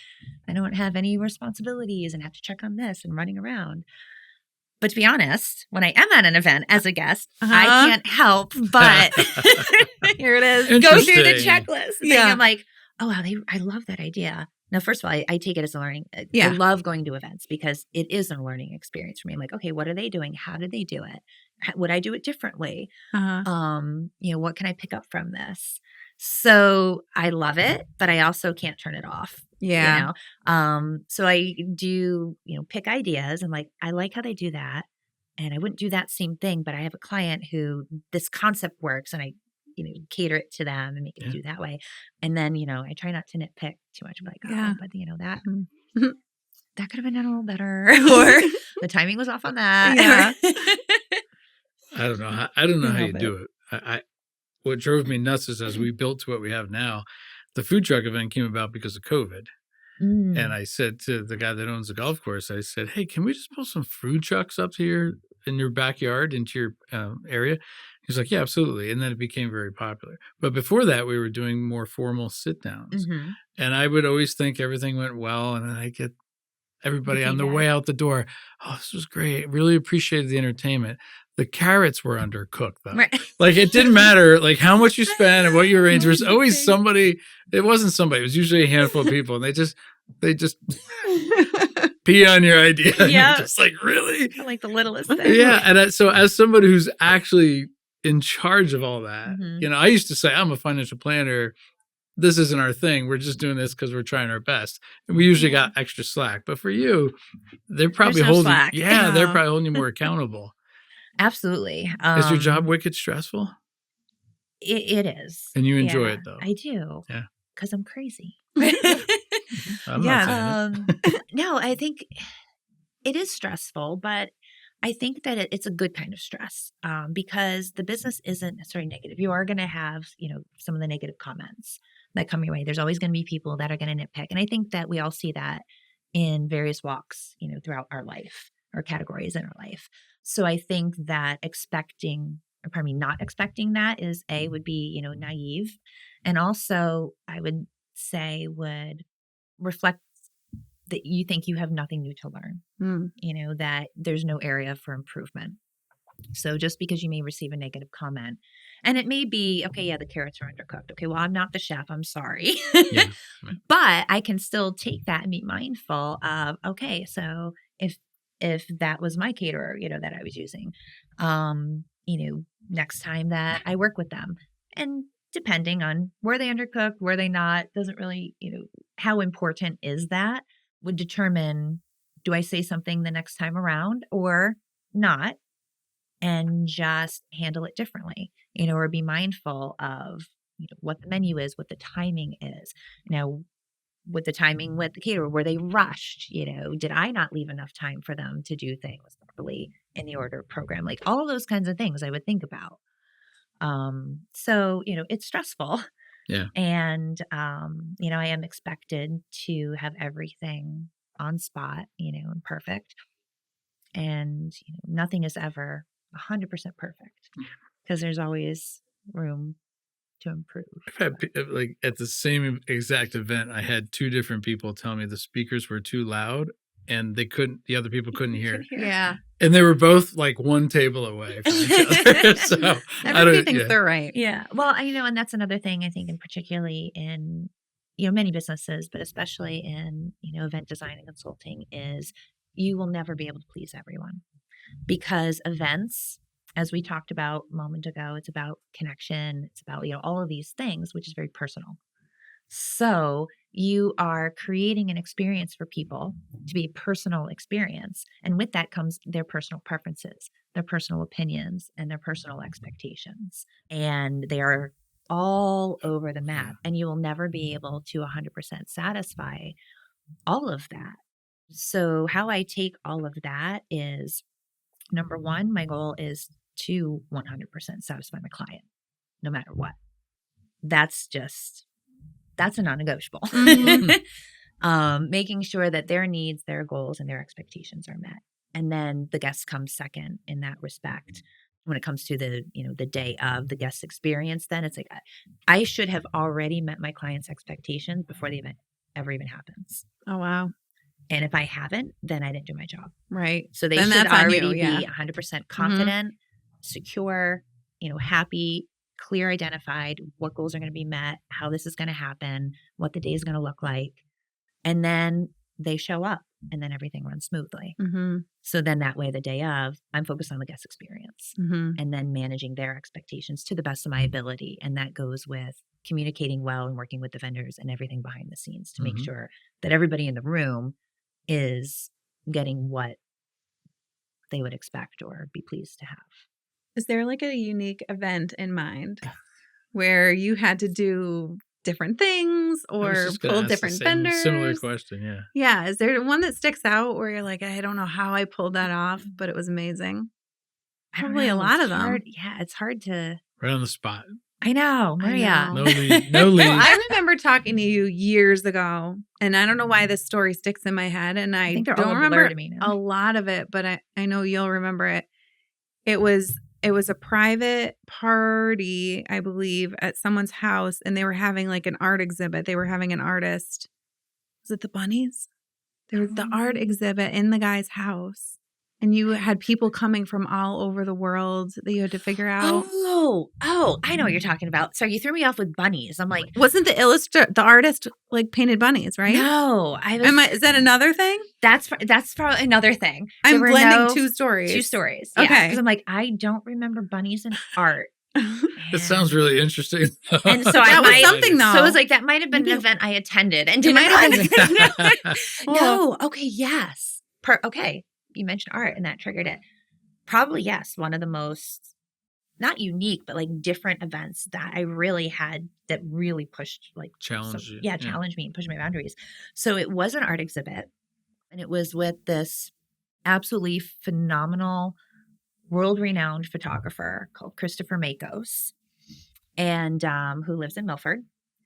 I don't have any responsibilities and have to check on this and running around. But to be honest, when I am at an event as a guest, I can't help but here it is. Go through the checklist. Yeah. I'm like, oh, wow, I love that idea. Now, first of all, I take it as a learning. Yeah. I love going to events because it is a learning experience for me. I'm like, okay, what are they doing? How did they do it? Would I do it differently? What can I pick up from this? So I love it, but I also can't turn it off. Yeah. So I do, pick ideas. I'm like, I like how they do that. And I wouldn't do that same thing, but I have a client who this concept works, and I cater it to them and make it do that way. And then, I try not to nitpick too much. I'm like, but that that could have been done a little better, or the timing was off on that. Yeah. I don't know how you do it. What drove me nuts is as we built to what we have now, the food truck event came about because of COVID. And I said to the guy that owns the golf course, I said, hey, can we just pull some food trucks up here in your backyard into your area? He's like, yeah, absolutely. And then it became very popular. But before that, we were doing more formal sit downs. And I would always think everything went well. And then I get everybody on the way out the door. Oh, this was great. Really appreciated the entertainment. The carrots were undercooked though. Right. Like it didn't matter like how much you spent and what you arranged. There's always somebody. It wasn't somebody. It was usually a handful of people, and they just pee on your idea. And Yeah. you're just like, really? Like the littlest thing. Yeah. And so as somebody who's actually in charge of all that, Mhm. I used to say, I'm a financial planner. This isn't our thing. We're just doing this because we're trying our best. And we usually got extra slack. But for you, they're probably no holding slack. Yeah, they're No. probably holding you more accountable. Absolutely. Is your job wicked stressful? It is. And you enjoy Yeah, it though. I do. Yeah. Because I'm crazy. I'm not saying it. No, I think it is stressful, but I think that it's a good kind of stress because the business isn't necessarily negative. You are going to have, some of the negative comments that come your way. There's always going to be people that are going to nitpick. And I think that we all see that in various walks, throughout our life or categories in our life. So I think that not expecting that would be, naive. And also I would say would reflect that you think you have nothing new to learn, that there's no area for improvement. So just because you may receive a negative comment and it may be, okay, yeah, the carrots are undercooked. Okay, well, I'm not the chef. I'm sorry. Yeah. But I can still take that and be mindful of, okay, so if that was my caterer, that I was using, next time that I work with them and depending on were they undercooked, were they not, doesn't really, how important is that would determine, do I say something the next time around or not and just handle it differently, or be mindful of what the menu is, what the timing is. With the timing with the caterer, were they rushed? Did I not leave enough time for them to do things properly in the order program? Like all of those kinds of things I would think about. So, it's stressful. Yeah. And, I am expected to have everything on spot, and perfect. And, nothing is ever 100% perfect because there's always room to improve. I've had like at the same exact event, I had two different people tell me the speakers were too loud and the other people couldn't hear. Yeah. And they were both like one table away from each other. So Everybody thinks they're right. Yeah. Well, and that's another thing I think, and particularly in, many businesses, but especially in, event design and consulting is you will never be able to please everyone because events, as we talked about a moment ago, it's about connection. It's about, all of these things, which is very personal. So you are creating an experience for people to be a personal experience. And with that comes their personal preferences, their personal opinions, and their personal expectations. And they are all over the map. And you will never be able to 100% satisfy all of that. So how I take all of that is, number one, my goal is to 100% satisfy my client, no matter what. That's a non-negotiable. Mm-hmm. Making sure that their needs, their goals, and their expectations are met. And then the guest comes second in that respect. When it comes to the day of the guest experience, then it's like, I should have already met my client's expectations before the event ever even happens. Oh, wow. And if I haven't, then I didn't do my job. Right. So they Then should that's on already you, yeah. be 100% confident, secure, happy, clear, identified what goals are going to be met, how this is going to happen, what the day is going to look like. And then they show up and then everything runs smoothly. Mm-hmm. So then that way, the day of, I'm focused on the guest experience and then managing their expectations to the best of my ability. And that goes with communicating well and working with the vendors and everything behind the scenes to make sure that everybody in the room is getting what they would expect or be pleased to have. Is there like a unique event in mind where you had to do different things or pull different vendors? Similar question, yeah. Yeah. Is there one that sticks out where you're like, I don't know how I pulled that off, but it was amazing? Probably a lot of them. Yeah, it's hard to. Right on the spot. I know, Maria. No lead. No lead. Well, I remember talking to you years ago, and I don't know why this story sticks in my head, and I think they're don't all remember to me now. a lot of it, but I know you'll remember it. It was a private party, I believe, at someone's house, and they were having like an art exhibit. They were having an artist. Was it the bunnies? There was the art exhibit in the guy's house. And you had people coming from all over the world that you had to figure out. I know what you're talking about. Sorry, you threw me off with bunnies. I'm like, Wasn't the artist like painted bunnies, right? no, Is that another thing? That's probably another thing. I'm blending two stories. Two stories. Yeah. Okay. Because I'm like, I don't remember bunnies in art. It sounds really interesting. And so that was something though. So it was like, that might have been an event I attended and didn't No. Okay. Yes. Okay. You mentioned art and that triggered it. Probably, yes. One of the most, not unique, but like different events that I really had that really pushed challenged me and pushed my boundaries. So it was an art exhibit, and it was with this absolutely phenomenal, world-renowned photographer called Christopher Makos, and who lives in Milford,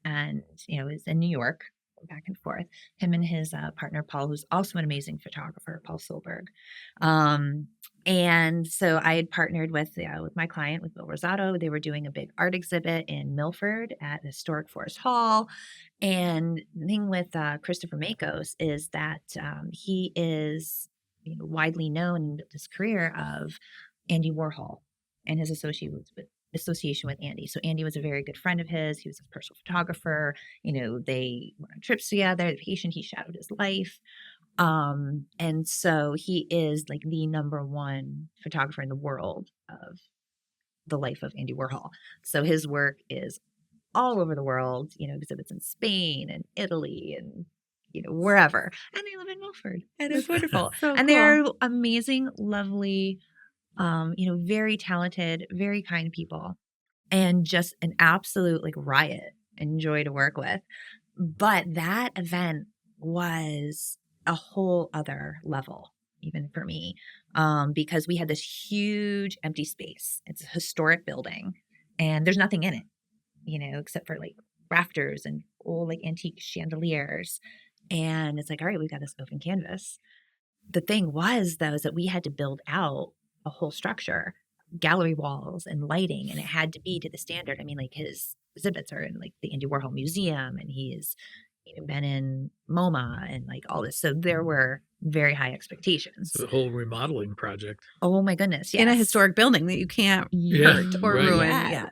and is in New York, back and forth. Him and his partner Paul, who's also an amazing photographer, Paul Solberg. And so I had partnered with my client, with Bill Rosato. They were doing a big art exhibit in Milford at Historic Forest Hall. And the thing with Christopher Makos is that he is widely known in his career of Andy Warhol and his association with Andy. So Andy was a very good friend of his. He was his personal photographer. They went on trips together. The patient, he shadowed his life. And so he is like the number one photographer in the world of the life of Andy Warhol. So his work is all over the world, exhibits in Spain and Italy and, wherever. And they live in Milford, and it's wonderful. So and cool. they're amazing, lovely, very talented, very kind people, and just an absolute riot and joy to work with. But that event was a whole other level, even for me, because we had this huge empty space. It's a historic building, and there's nothing in it, except for rafters and old antique chandeliers. And it's all right, we've got this open canvas. The thing was, though, is that we had to build out a whole structure, gallery walls and lighting, and it had to be to the standard. I mean, his exhibits are in the Andy Warhol Museum, and he's been in MoMA and all this. So there were very high expectations. The whole remodeling project. Oh my goodness. Yes. In a historic building that you can't hurt or ruin.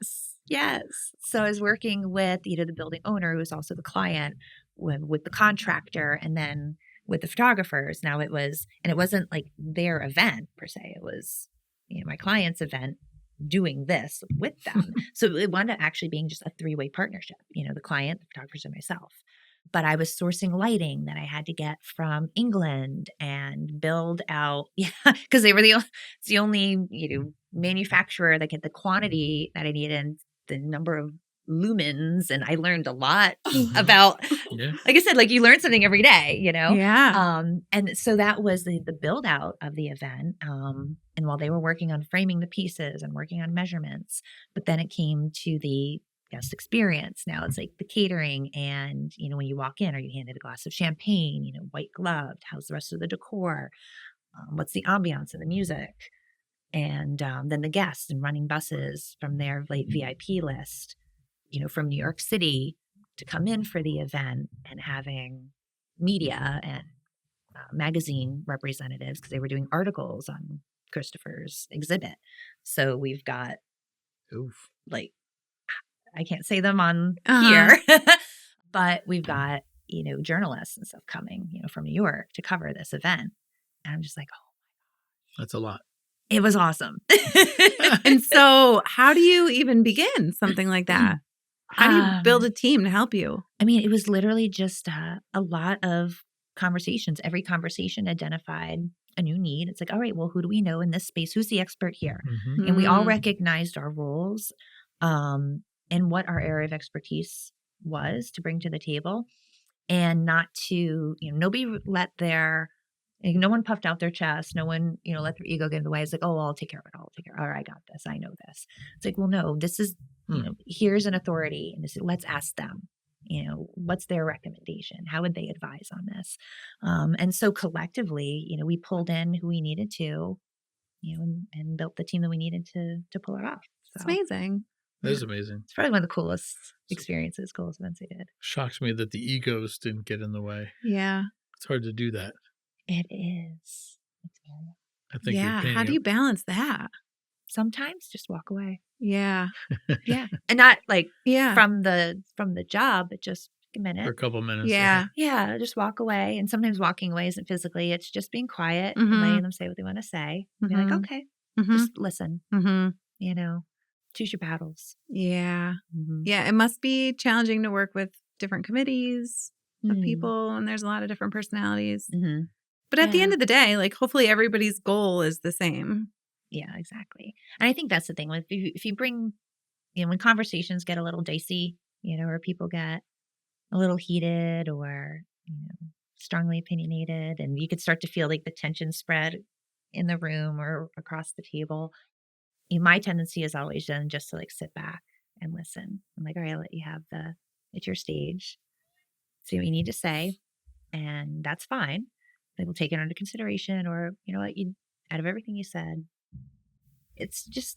Yes. So I was working with, the building owner, who was also the client, with the contractor, and then with the photographers. Now it wasn't their event per se. It was, my client's event doing this with them. So it wound up actually being just a three-way partnership, the client, the photographers, and myself. But I was sourcing lighting that I had to get from England and build out, because they were it's the only, manufacturer that get the quantity that I needed and the number of lumens. And I learned a lot about, like I said, you learn something every day, Yeah. And so that was the build out of the event. And while they were working on framing the pieces and working on measurements, but then it came to the guest experience. Now it's the catering, and when you walk in, are you handed a glass of champagne, white gloved, how's the rest of the decor, what's the ambiance and the music, and then the guests, and running buses from their VIP list, from New York City to come in for the event, and having media and magazine representatives, because they were doing articles on Christopher's exhibit. So we've got I can't say them on here, but we've got, journalists and stuff coming, from New York to cover this event. And I'm just oh, that's a lot. It was awesome. And so how do you even begin something like that? How do you build a team to help you? I mean, it was literally just a lot of conversations. Every conversation identified a new need. It's all right, well, who do we know in this space? Who's the expert here? Mm-hmm. And we all recognized our roles. And what our area of expertise was to bring to the table, and not to, nobody let no one puffed out their chest. No one, let their ego get in the way. It's oh, I'll take care of it. I'll take care of it. All right, I got this. I know this. It's well, no, this is, here's an authority, and let's ask them, what's their recommendation? How would they advise on this? And so collectively, we pulled in who we needed to, and built the team that we needed to pull it off. So. It's amazing. That is amazing. It's probably one of the coolest experiences, coolest events I did. Shocks me that the egos didn't get in the way. Yeah. It's hard to do that. It is. It's very I think you're Yeah. How painting do you balance that? Sometimes just walk away. Yeah. Yeah. And not like Yeah. from the job, but just a for a minute. couple minutes. Yeah. Yeah, just walk away. And sometimes walking away isn't physically, it's just being quiet and Mhm. letting them say what they want to say. And be like, Mhm. okay, Mhm. just listen, Mhm. choose your battles. Yeah. Mm-hmm. Yeah. It must be challenging to work with different committees of people, and there's a lot of different personalities. Mm-hmm. But at the end Yeah. of the day, like, hopefully everybody's goal is the same. Yeah, exactly. And I think that's the thing. If you bring, when conversations get a little dicey, or people get a little heated or, strongly opinionated, and you could start to feel like the tension spread in the room or across the table. My tendency is always then just to like sit back and listen. I'm like, all right, I'll let you have it's your stage. See what you need to say. And that's fine. They will take it under consideration, or, what out of everything you said, it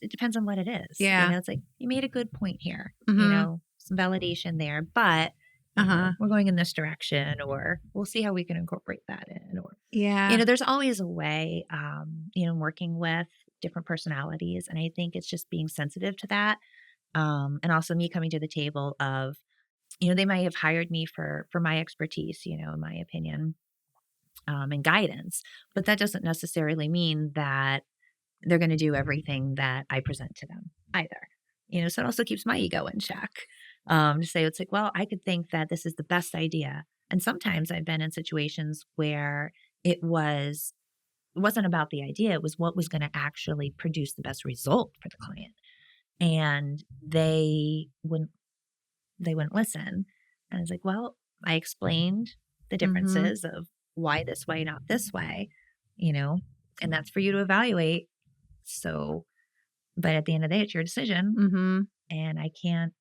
depends on what it is. Yeah. It's like, you made a good point here, Mhm. some validation there, but we're going in this direction, or we'll see how we can incorporate that in, or, Yeah. there's always a way, working with different personalities. And I think it's just being sensitive to that. And also me coming to the table of, they might have hired me for my expertise, in my opinion, and guidance, but that doesn't necessarily mean that they're going to do everything that I present to them either. So it also keeps my ego in check. To say, it's like, well, I could think that this is the best idea. And sometimes I've been in situations where it wasn't about the idea. It was what was going to actually produce the best result for the client. And they wouldn't listen. And I was like, well, I explained the differences of why this way, not this way, and that's for you to evaluate. So, but at the end of the day, it's your decision. Mhm. And I can't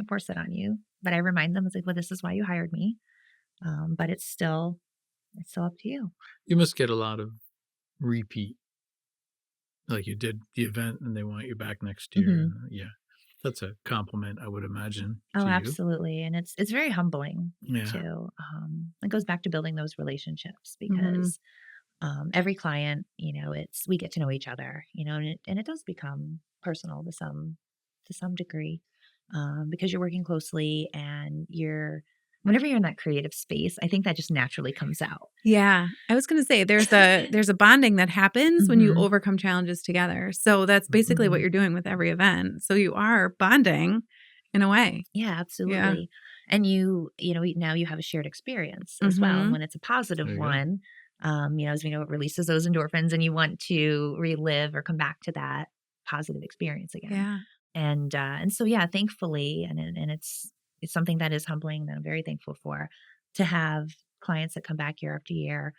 force it on you. But I remind them, it's like, well, this is why you hired me. But it's still up to you. You must get a lot of repeat, like you did the event and they want you back next year. Mhm. Yeah, that's a compliment, I would imagine, Oh, to you. absolutely. And it's very humbling Yeah. too. It goes back to building those relationships because every client, we get to know each other, and it does become personal to some degree, because you're working closely and whenever you're in that creative space, I think that just naturally comes out. Yeah. I was going to say there's a bonding that happens when you Mhm. overcome challenges together. So that's basically what Mhm. you're doing with every event. So you are bonding in a way. Yeah, absolutely. And now you have a shared experience as well. And when it's a positive There you go. one, as we know, it releases those endorphins and you want to relive or come back to that positive experience again. Yeah. And so, yeah, thankfully, and it's something that is humbling that I'm very thankful for, to have clients that come back year after year,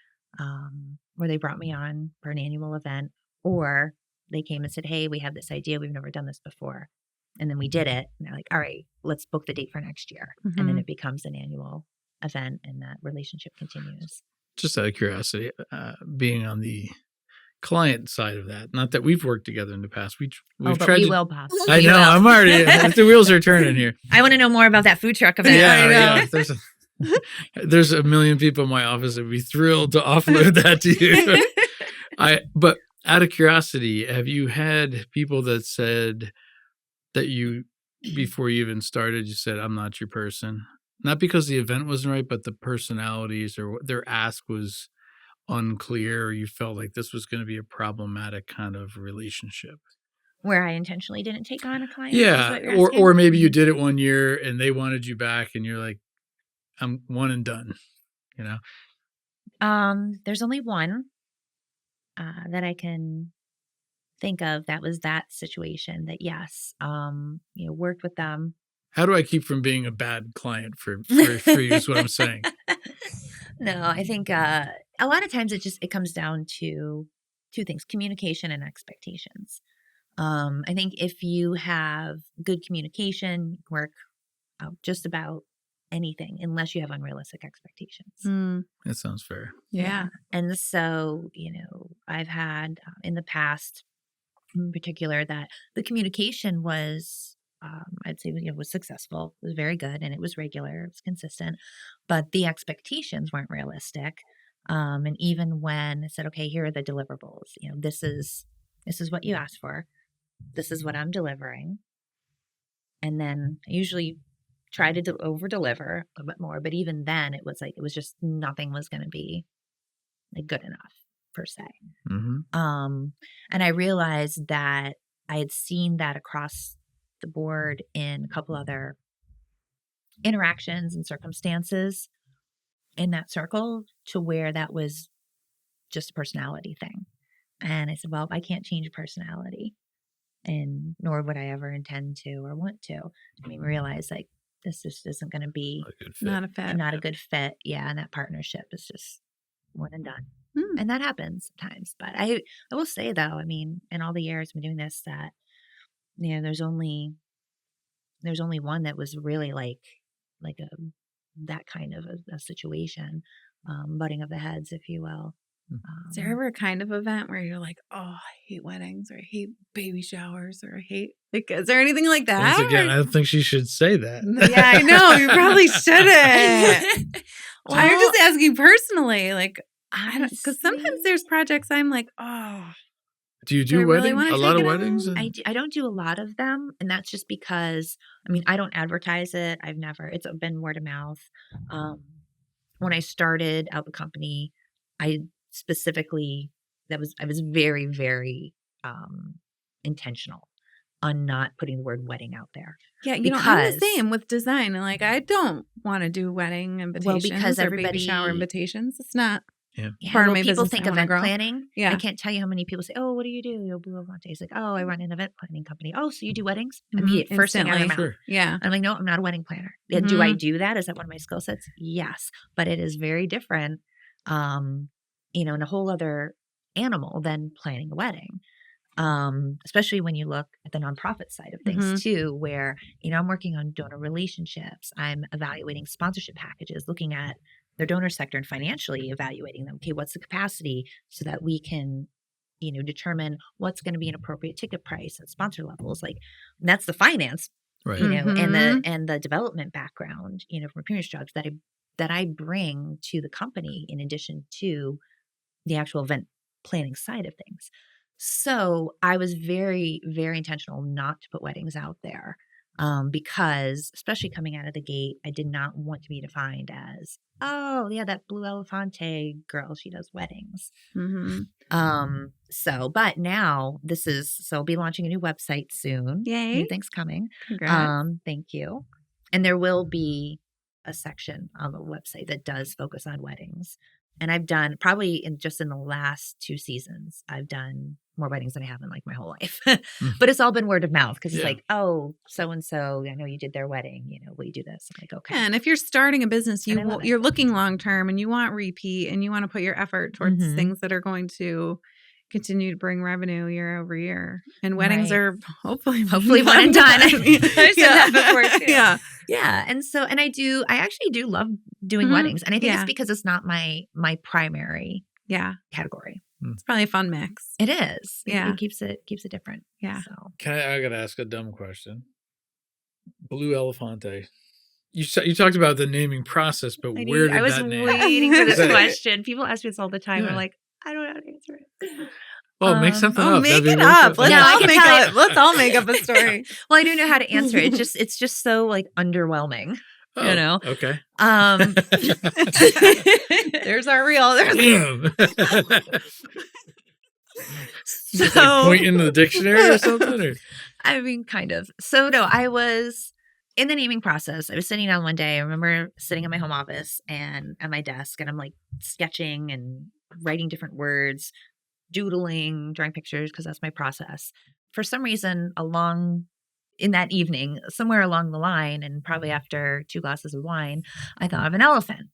where they brought me on for an annual event, or they came and said, hey, we have this idea. We've never done this before. And then we did it. And they're like, all right, let's book the date for next year. And then it becomes an annual event and that relationship continues. Just out of curiosity, being on the client side of that, not that we've worked together in the past. We've But tried we to, will, Bob. I We know, will. I'm already, the wheels are turning here. I want to know more about that food truck event. Yeah. There's a million people in my office that would be thrilled to offload that to you. But out of curiosity, have you had people that said that you, before you even started, you said, I'm not your person? Not because the event wasn't right, but the personalities or their ask was unclear, or you felt like this was going to be a problematic kind of relationship? Where I intentionally didn't take on a client? Yeah. Is what you're asking? Or maybe you did it one year and they wanted you back and you're like, I'm one and done, There's only one that I can think of that was that situation that, yes, worked with them. How do I keep from being a bad client for you is what I'm saying. No, I think a lot of times it comes down to two things: communication and expectations. I think if you have good communication, you can work out just about anything, unless you have unrealistic expectations. That sounds fair. Yeah. And so, I've had in the past, in particular, that the communication was, I'd say, was successful. It was very good, and it was regular. It was consistent, but the expectations weren't realistic. And even when I said, okay, here are the deliverables, this is what you asked for. This is what I'm delivering. And then I usually try to over deliver a bit more. But even then it was just nothing was going to be like good enough per se. And I realized that I had seen that across the board in a couple other interactions and circumstances in that circle, to where that was just a personality thing. And I said, well, I can't change personality, and nor would I ever intend to or want to. I mean, realize like this just isn't going to be not a fit. Not a good fit. Yeah. And that partnership is just one and done. And that happens sometimes. But I will say though, I mean, in all the years I've been doing this, that, there's only one that was really like that kind of a situation, butting of the heads, if you will. Is there ever a kind of event where you're like, oh, I hate weddings, or I hate baby showers, or I hate, like, is there anything like that? Once again, I don't think she should say that. Yeah, I know. You probably shouldn't. Well, I'm just asking personally, like, I don't, because sometimes there's projects I'm like, oh. Do you do weddings? Really a lot of weddings? I don't do a lot of them. And that's just because, I mean, I don't advertise it. It's been word of mouth. When I started out the company, I specifically, I was very, very intentional on not putting the word wedding out there. Yeah, I'm the same with design. And like, I don't want to do wedding invitations because or baby shower invitations. It's not. Yeah. Part of my people business. think event planning. Yeah. I can't tell you how many people say, oh, what do you do? Blu Elefante. It's like, oh, I run an event planning company. Oh, so you do weddings? Immediate first thing out of my mouth. Sure. Yeah. I'm like, no, I'm not a wedding planner. Do I do that? Is that one of my skill sets? Yes. But it is very different, and a whole other animal than planning a wedding. Especially when you look at the nonprofit side of things too, where, I'm working on donor relationships. I'm evaluating sponsorship packages, looking at their donor sector and financially evaluating them. Okay, what's the capacity so that we can, determine what's going to be an appropriate ticket price and sponsor levels. Like that's the finance, right? And the development background, from appearance jobs that I bring to the company in addition to the actual event planning side of things. So I was very, very intentional not to put weddings out there. Because especially coming out of the gate, I did not want to be defined as, oh yeah, that Blu Elefante girl, she does weddings. But now I'll be launching a new website soon. Yay. New things coming. Congrats. Thank you. And there will be a section on the website that does focus on weddings. And I've done probably in the last 2 seasons, I've done more weddings than I have in like my whole life. But it's all been word of mouth because it's like, oh, so-and-so, I know you did their wedding, will you do this? I'm like, okay. Yeah, and if you're starting a business, you're looking long-term and you want repeat and you want to put your effort towards things that are going to continue to bring revenue year over year. And weddings are hopefully one and done. I've said that before too. Yeah. Yeah. And I actually do love doing weddings. And I think it's because it's not my primary category. It's probably a fun mix. It is. Yeah. It keeps it different. Yeah. So. I got to ask a dumb question. Blu Elefante. You talked about the naming process, but where did that name? I was waiting for this question. People ask me this all the time. Yeah. I'm like, I don't know how to answer it. Well, make something up. Make it up. Let's all make up a story. Well, I do know how to answer it. It's just so like underwhelming. Oh, okay. There's our reel. Damn. Just like point in the dictionary or something? Or? I mean, kind of. So no, I was in the naming process. I was sitting down one day. I remember sitting in my home office and at my desk, and I'm like sketching and writing different words, doodling, drawing pictures because that's my process. For some reason, in that evening, somewhere along the line, and probably after 2 glasses of wine, I thought of an elephant.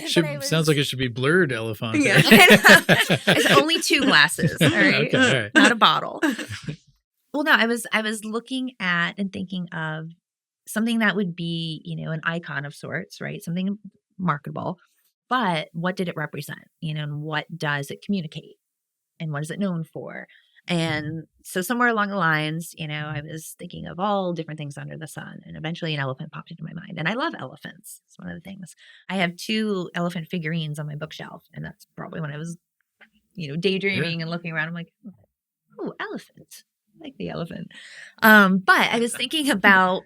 Sounds like it should be blurred elephant. Yeah. It's only 2 glasses, all right? Okay, all right. Not a bottle. Well, no, I was looking at and thinking of something that would be, an icon of sorts, right? Something marketable. But what did it represent? And what does it communicate? And what is it known for? And so somewhere along the lines, I was thinking of all different things under the sun, and eventually an elephant popped into my mind. And I love elephants. It's one of the things. I have 2 elephant figurines on my bookshelf, and that's probably when I was, daydreaming and looking around. I'm like, oh, elephant. I like the elephant. But I was thinking about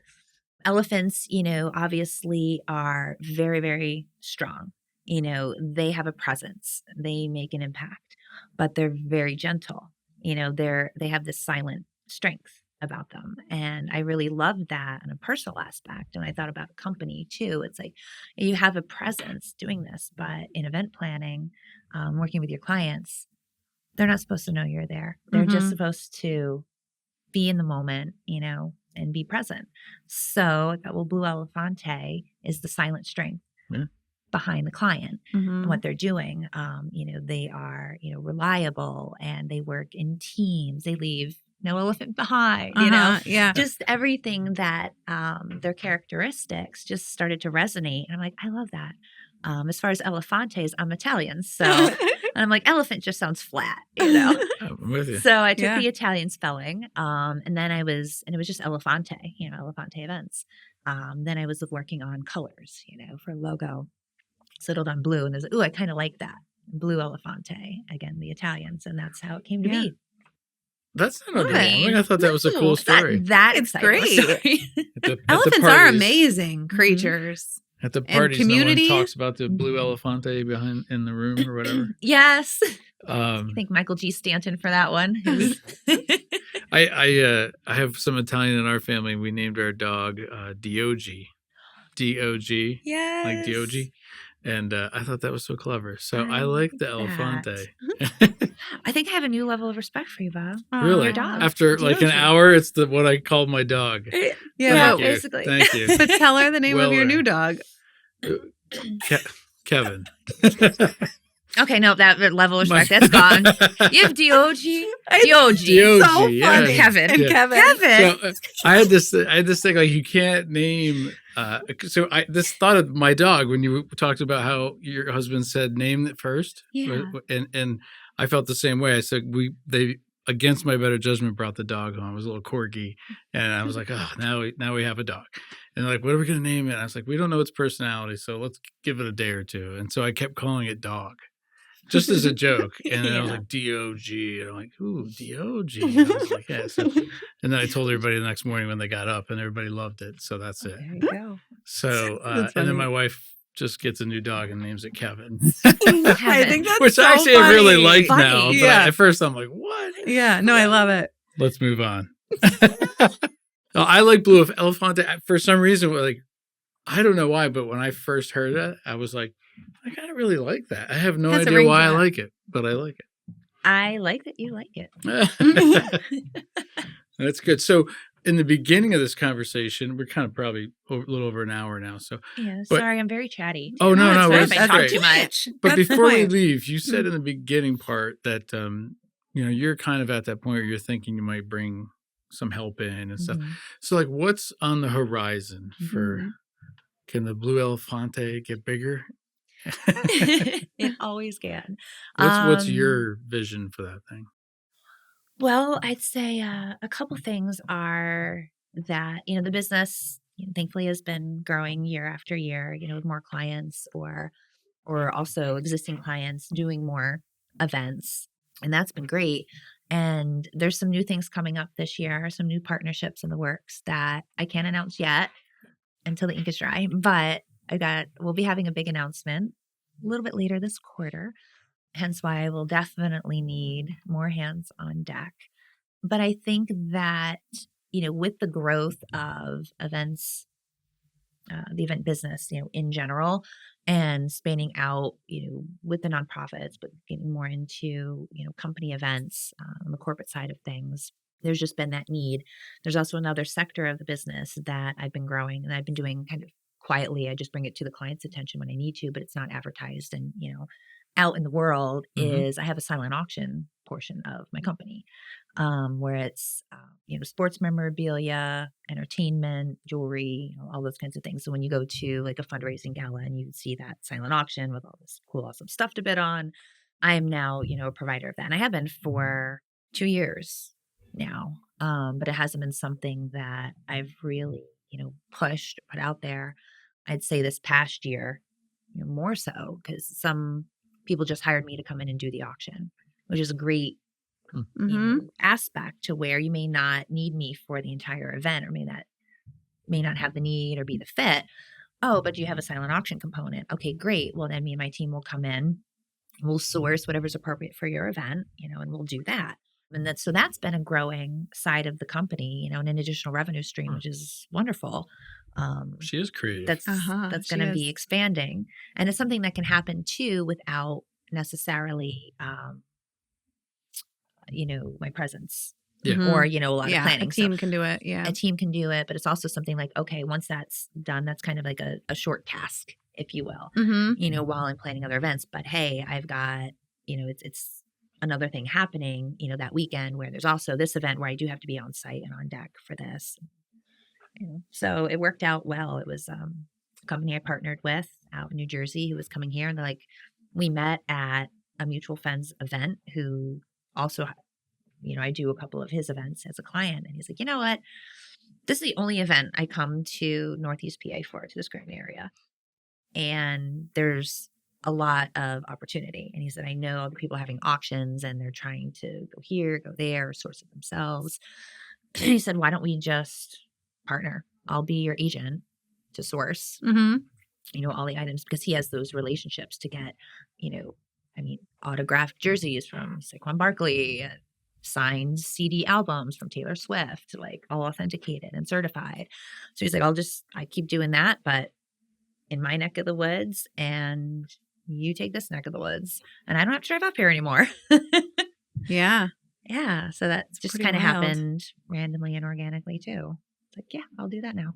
elephants, obviously are very, very strong. They have a presence, they make an impact, but they're very gentle. They have this silent strength about them. And I really love that on a personal aspect. And I thought about a company too. It's like you have a presence doing this, but in event planning, working with your clients, they're not supposed to know you're there. They're just supposed to be in the moment, and be present. So I thought, well, Blu Elefante is the silent strength behind the client and what they're doing. They are, reliable, and they work in teams. They leave no elephant behind, just everything that their characteristics just started to resonate. And I'm like, I love that. As far as Elefantes, I'm Italian. So and I'm like, elephant just sounds flat, I'm with you. So I took the Italian spelling, and then it was just Elefante, Elefante Events. Then I was working on colors, for logo, settled on blue, and there's I kind of like that. Blu Elefante, again, the Italians, and that's how it came to be. That's not underwhelming. I thought that was a cool story. It's great. Elephants are amazing creatures. At the parties, community, no one talks about the Blu Elefante behind in the room or whatever. Yes. I thank Michael G. Stanton for that one. I have some Italian in our family. We named our dog Diogi. D-O-G. Yes. Like Diogi. And I thought that was so clever. So I like the Elefante. I think I have a new level of respect for you, Bob. Really? Your dog. After like an hour, it's what I called my dog. Yeah, basically. Thank you. But tell her the name of your new dog. Kevin. Okay, no, that level of respect, that's gone. You have Diogi. Diogi. So fun. Yeah. Kevin. And Kevin. Kevin. So, I had this thing like you can't name. So this thought of my dog when you talked about how your husband said name it first. Yeah. And I felt the same way. I said they against my better judgment brought the dog home. It was a little corgi, and I was like, oh, now we have a dog. And they're like, what are we going to name it? And I was like, we don't know its personality, so let's give it a day or two. And so I kept calling it Dog, just as a joke. And then I was like, D-O-G. And I'm like, ooh, D-O-G. And I was like, yeah. So, and then I told everybody the next morning when they got up, and everybody loved it. So that's it. There you go. So, and then my wife just gets a new dog and names it Kevin. I think that's Which so actually funny. I really like Funny. now. But Yeah. at first I'm like, what? Yeah, no, I love it. Let's move on. I like Blu Elefante for some reason. Like, I don't know why, but when I first heard that, I was like, I kind of really like that. I have no Has a idea ring why to I it. like it, but I like I like that you like it. it. That's good. So in the beginning of this conversation, we're kind of probably a little over an hour now. So, Yeah, But- sorry, I'm very chatty. oh no, No, no, it's Sorry that's if I fine. talk great. too much. But That's the before we point. leave, you said in the beginning part that you're kind of at that point where you're thinking you might bring some help in and stuff. Mhm. So like what's on the horizon for can the Blu Elefante get bigger? It always can. What's your vision for that thing? Well, I'd say a couple things are that, the business thankfully has been growing year after year, with more clients or also existing clients doing more events. And that's been great. And there's some new things coming up this year, some new partnerships in the works that I can't announce yet until the ink is dry. But we'll be having a big announcement a little bit later this quarter. Hence why I will definitely need more hands on deck. But I think that, with the growth of events, the event business, in general, and spanning out, with the nonprofits, but getting more into, company events on the corporate side of things, there's just been that need. There's also another sector of the business that I've been growing and I've been doing kind of quietly. I just bring it to the client's attention when I need to, but it's not advertised and, out in the world is I have a silent auction portion of my company where it's, sports memorabilia, entertainment, jewelry, all those kinds of things. So when you go to like a fundraising gala and you see that silent auction with all this cool, awesome stuff to bid on, I am now, a provider of that. And I have been for 2 years now. But it hasn't been something that I've really, pushed, put out there. I'd say this past year, more so because some people just hired me to come in and do the auction, which is a great aspect to where you may not need me for the entire event or may not have the need or be the fit. Oh, but do you have a silent auction component? Okay, great. Well, then me and my team will come in, we'll source whatever's appropriate for your event, and we'll do that. And that's been a growing side of the company, and an additional revenue stream, which is wonderful. She is creative. That's going to be expanding, and it's something that can happen too without necessarily, my presence. Yeah. Or, a lot of planning. A team can do it. Yeah. A team can do it, but it's also something like, okay, once that's done, that's kind of like a short task, if you will, while I'm planning other events. But hey, I've got, it's another thing happening, that weekend where there's also this event where I do have to be on site and on deck for this. So it worked out well. It was a company I partnered with out in New Jersey who was coming here, and they're like, we met at a mutual friend's event who also, I do a couple of his events as a client. And he's like, you know what? This is the only event I come to Northeast PA for, to the Scranton area. And there's a lot of opportunity. And he said, I know other people are having auctions and they're trying to go here, go there, source it themselves. He said, why don't we just partner? I'll be your agent to source, all the items, because he has those relationships to get, autographed jerseys from Saquon Barkley, signed CD albums from Taylor Swift, like all authenticated and certified. So he's like, I keep doing that, but in my neck of the woods, and you take this neck of the woods, and I don't have to drive up here anymore. Yeah. Yeah. So that just kind of happened randomly and organically too. It's like, yeah, I'll do that now.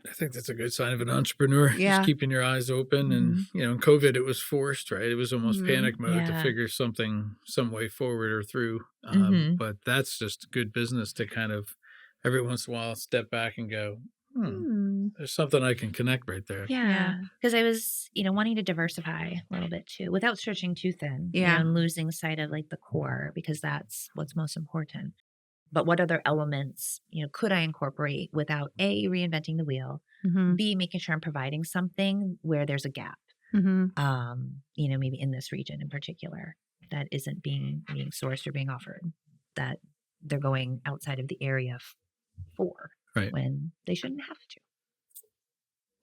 I think that's a good sign of an entrepreneur. Yeah. Just keeping your eyes open. And, in COVID, it was forced, right? It was almost panic mode to Yeah. figure some way forward or through. But that's just good business to kind of every once in a while step back and go, there's something I can connect right there. Yeah. Because I was, wanting to diversify a little bit too, without stretching too thin. Yeah. And losing sight of like the core, because that's what's most important. But what other elements, could I incorporate without A, reinventing the wheel, B, making sure I'm providing something where there's a gap, maybe in this region in particular that isn't being sourced or being offered, that they're going outside of the area for when they shouldn't have to.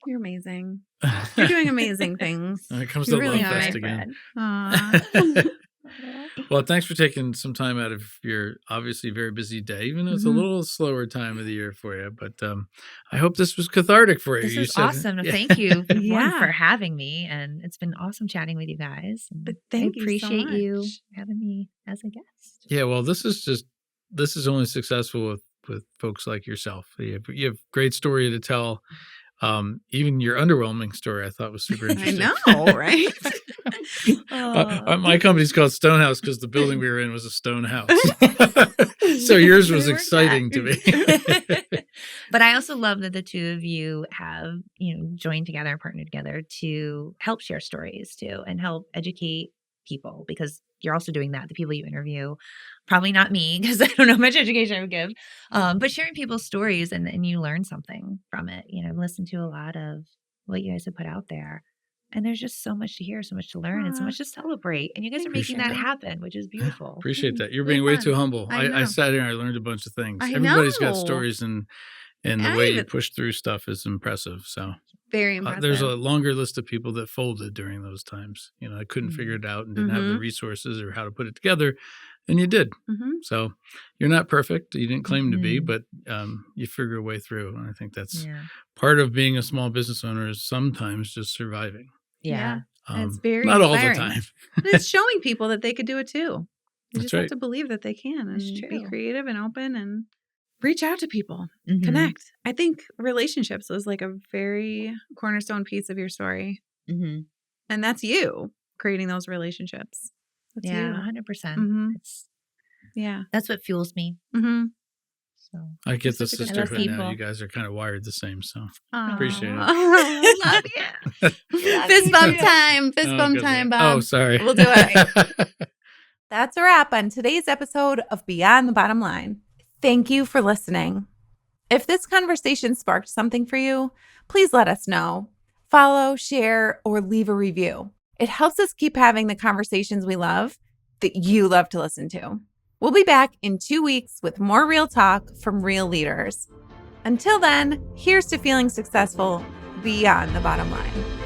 You're amazing. You're doing amazing things. And it comes You to really Love are. Fest again. Aw. Well, thanks for taking some time out of your obviously very busy day, even though it's a little slower time of the year for you. But I hope this was cathartic for you. This You is said- awesome. Yeah. Thank you one, Yeah. for having me. And it's been awesome chatting with you guys. And But thank I you so appreciate you much. having me as a guest. Yeah, well, this is only successful with folks like yourself. You have great story to tell. Even your underwhelming story, I thought was super I interesting. know, right? My company's called Stonehouse because the building we were in was a stone house. So yours was They were exciting to me. But I also love that the two of you have, joined together and partnered together to help share stories too and help educate people, because you're also doing that. The people you interview, probably not me because I don't know how much education I would give, but sharing people's stories and you learn something from it. Listen to a lot of what you guys have put out there. And there's just so much to hear, so much to learn, and so much to celebrate. And you guys are making that happen, which is beautiful. Appreciate that. You're Really being way fun. too humble. I know. I sat here and I learned a bunch of things. I Everybody's got know. stories, and the way you push through stuff is impressive. So Very impressive. there's a longer list of people that folded during those times. I couldn't figure it out and didn't have the resources or how to put it together. And you did. So you're not perfect. You didn't claim to be, but you figure a way through. And I think that's part of being a small business owner is sometimes just surviving. Yeah. And it's very not all the inspiring. time. And it's showing people that they could do it too. You That's just have right. to believe that they can and That's be true. creative and open and reach out to people, Mhm. connect. I think relationships was like a very cornerstone piece of your story. Mhm. And that's you creating those relationships. That's Yeah, you. 100%. Mhm. Yeah, that's what fuels me. Mm-hmm. So I get the Such a good sisterhood now. people. You guys are kind of wired the same. So Aw. Appreciate it. Love you. Fist bump time. Fist Oh, bump good time, Lord. Bob. Oh, sorry. We'll do it. That's a wrap on today's episode of Beyond the Bottom Line. Thank you for listening. If this conversation sparked something for you, please let us know. Follow, share, or leave a review. It helps us keep having the conversations we love that you love to listen to. We'll be back in 2 weeks with more real talk from real leaders. Until then, here's to feeling successful beyond the bottom line.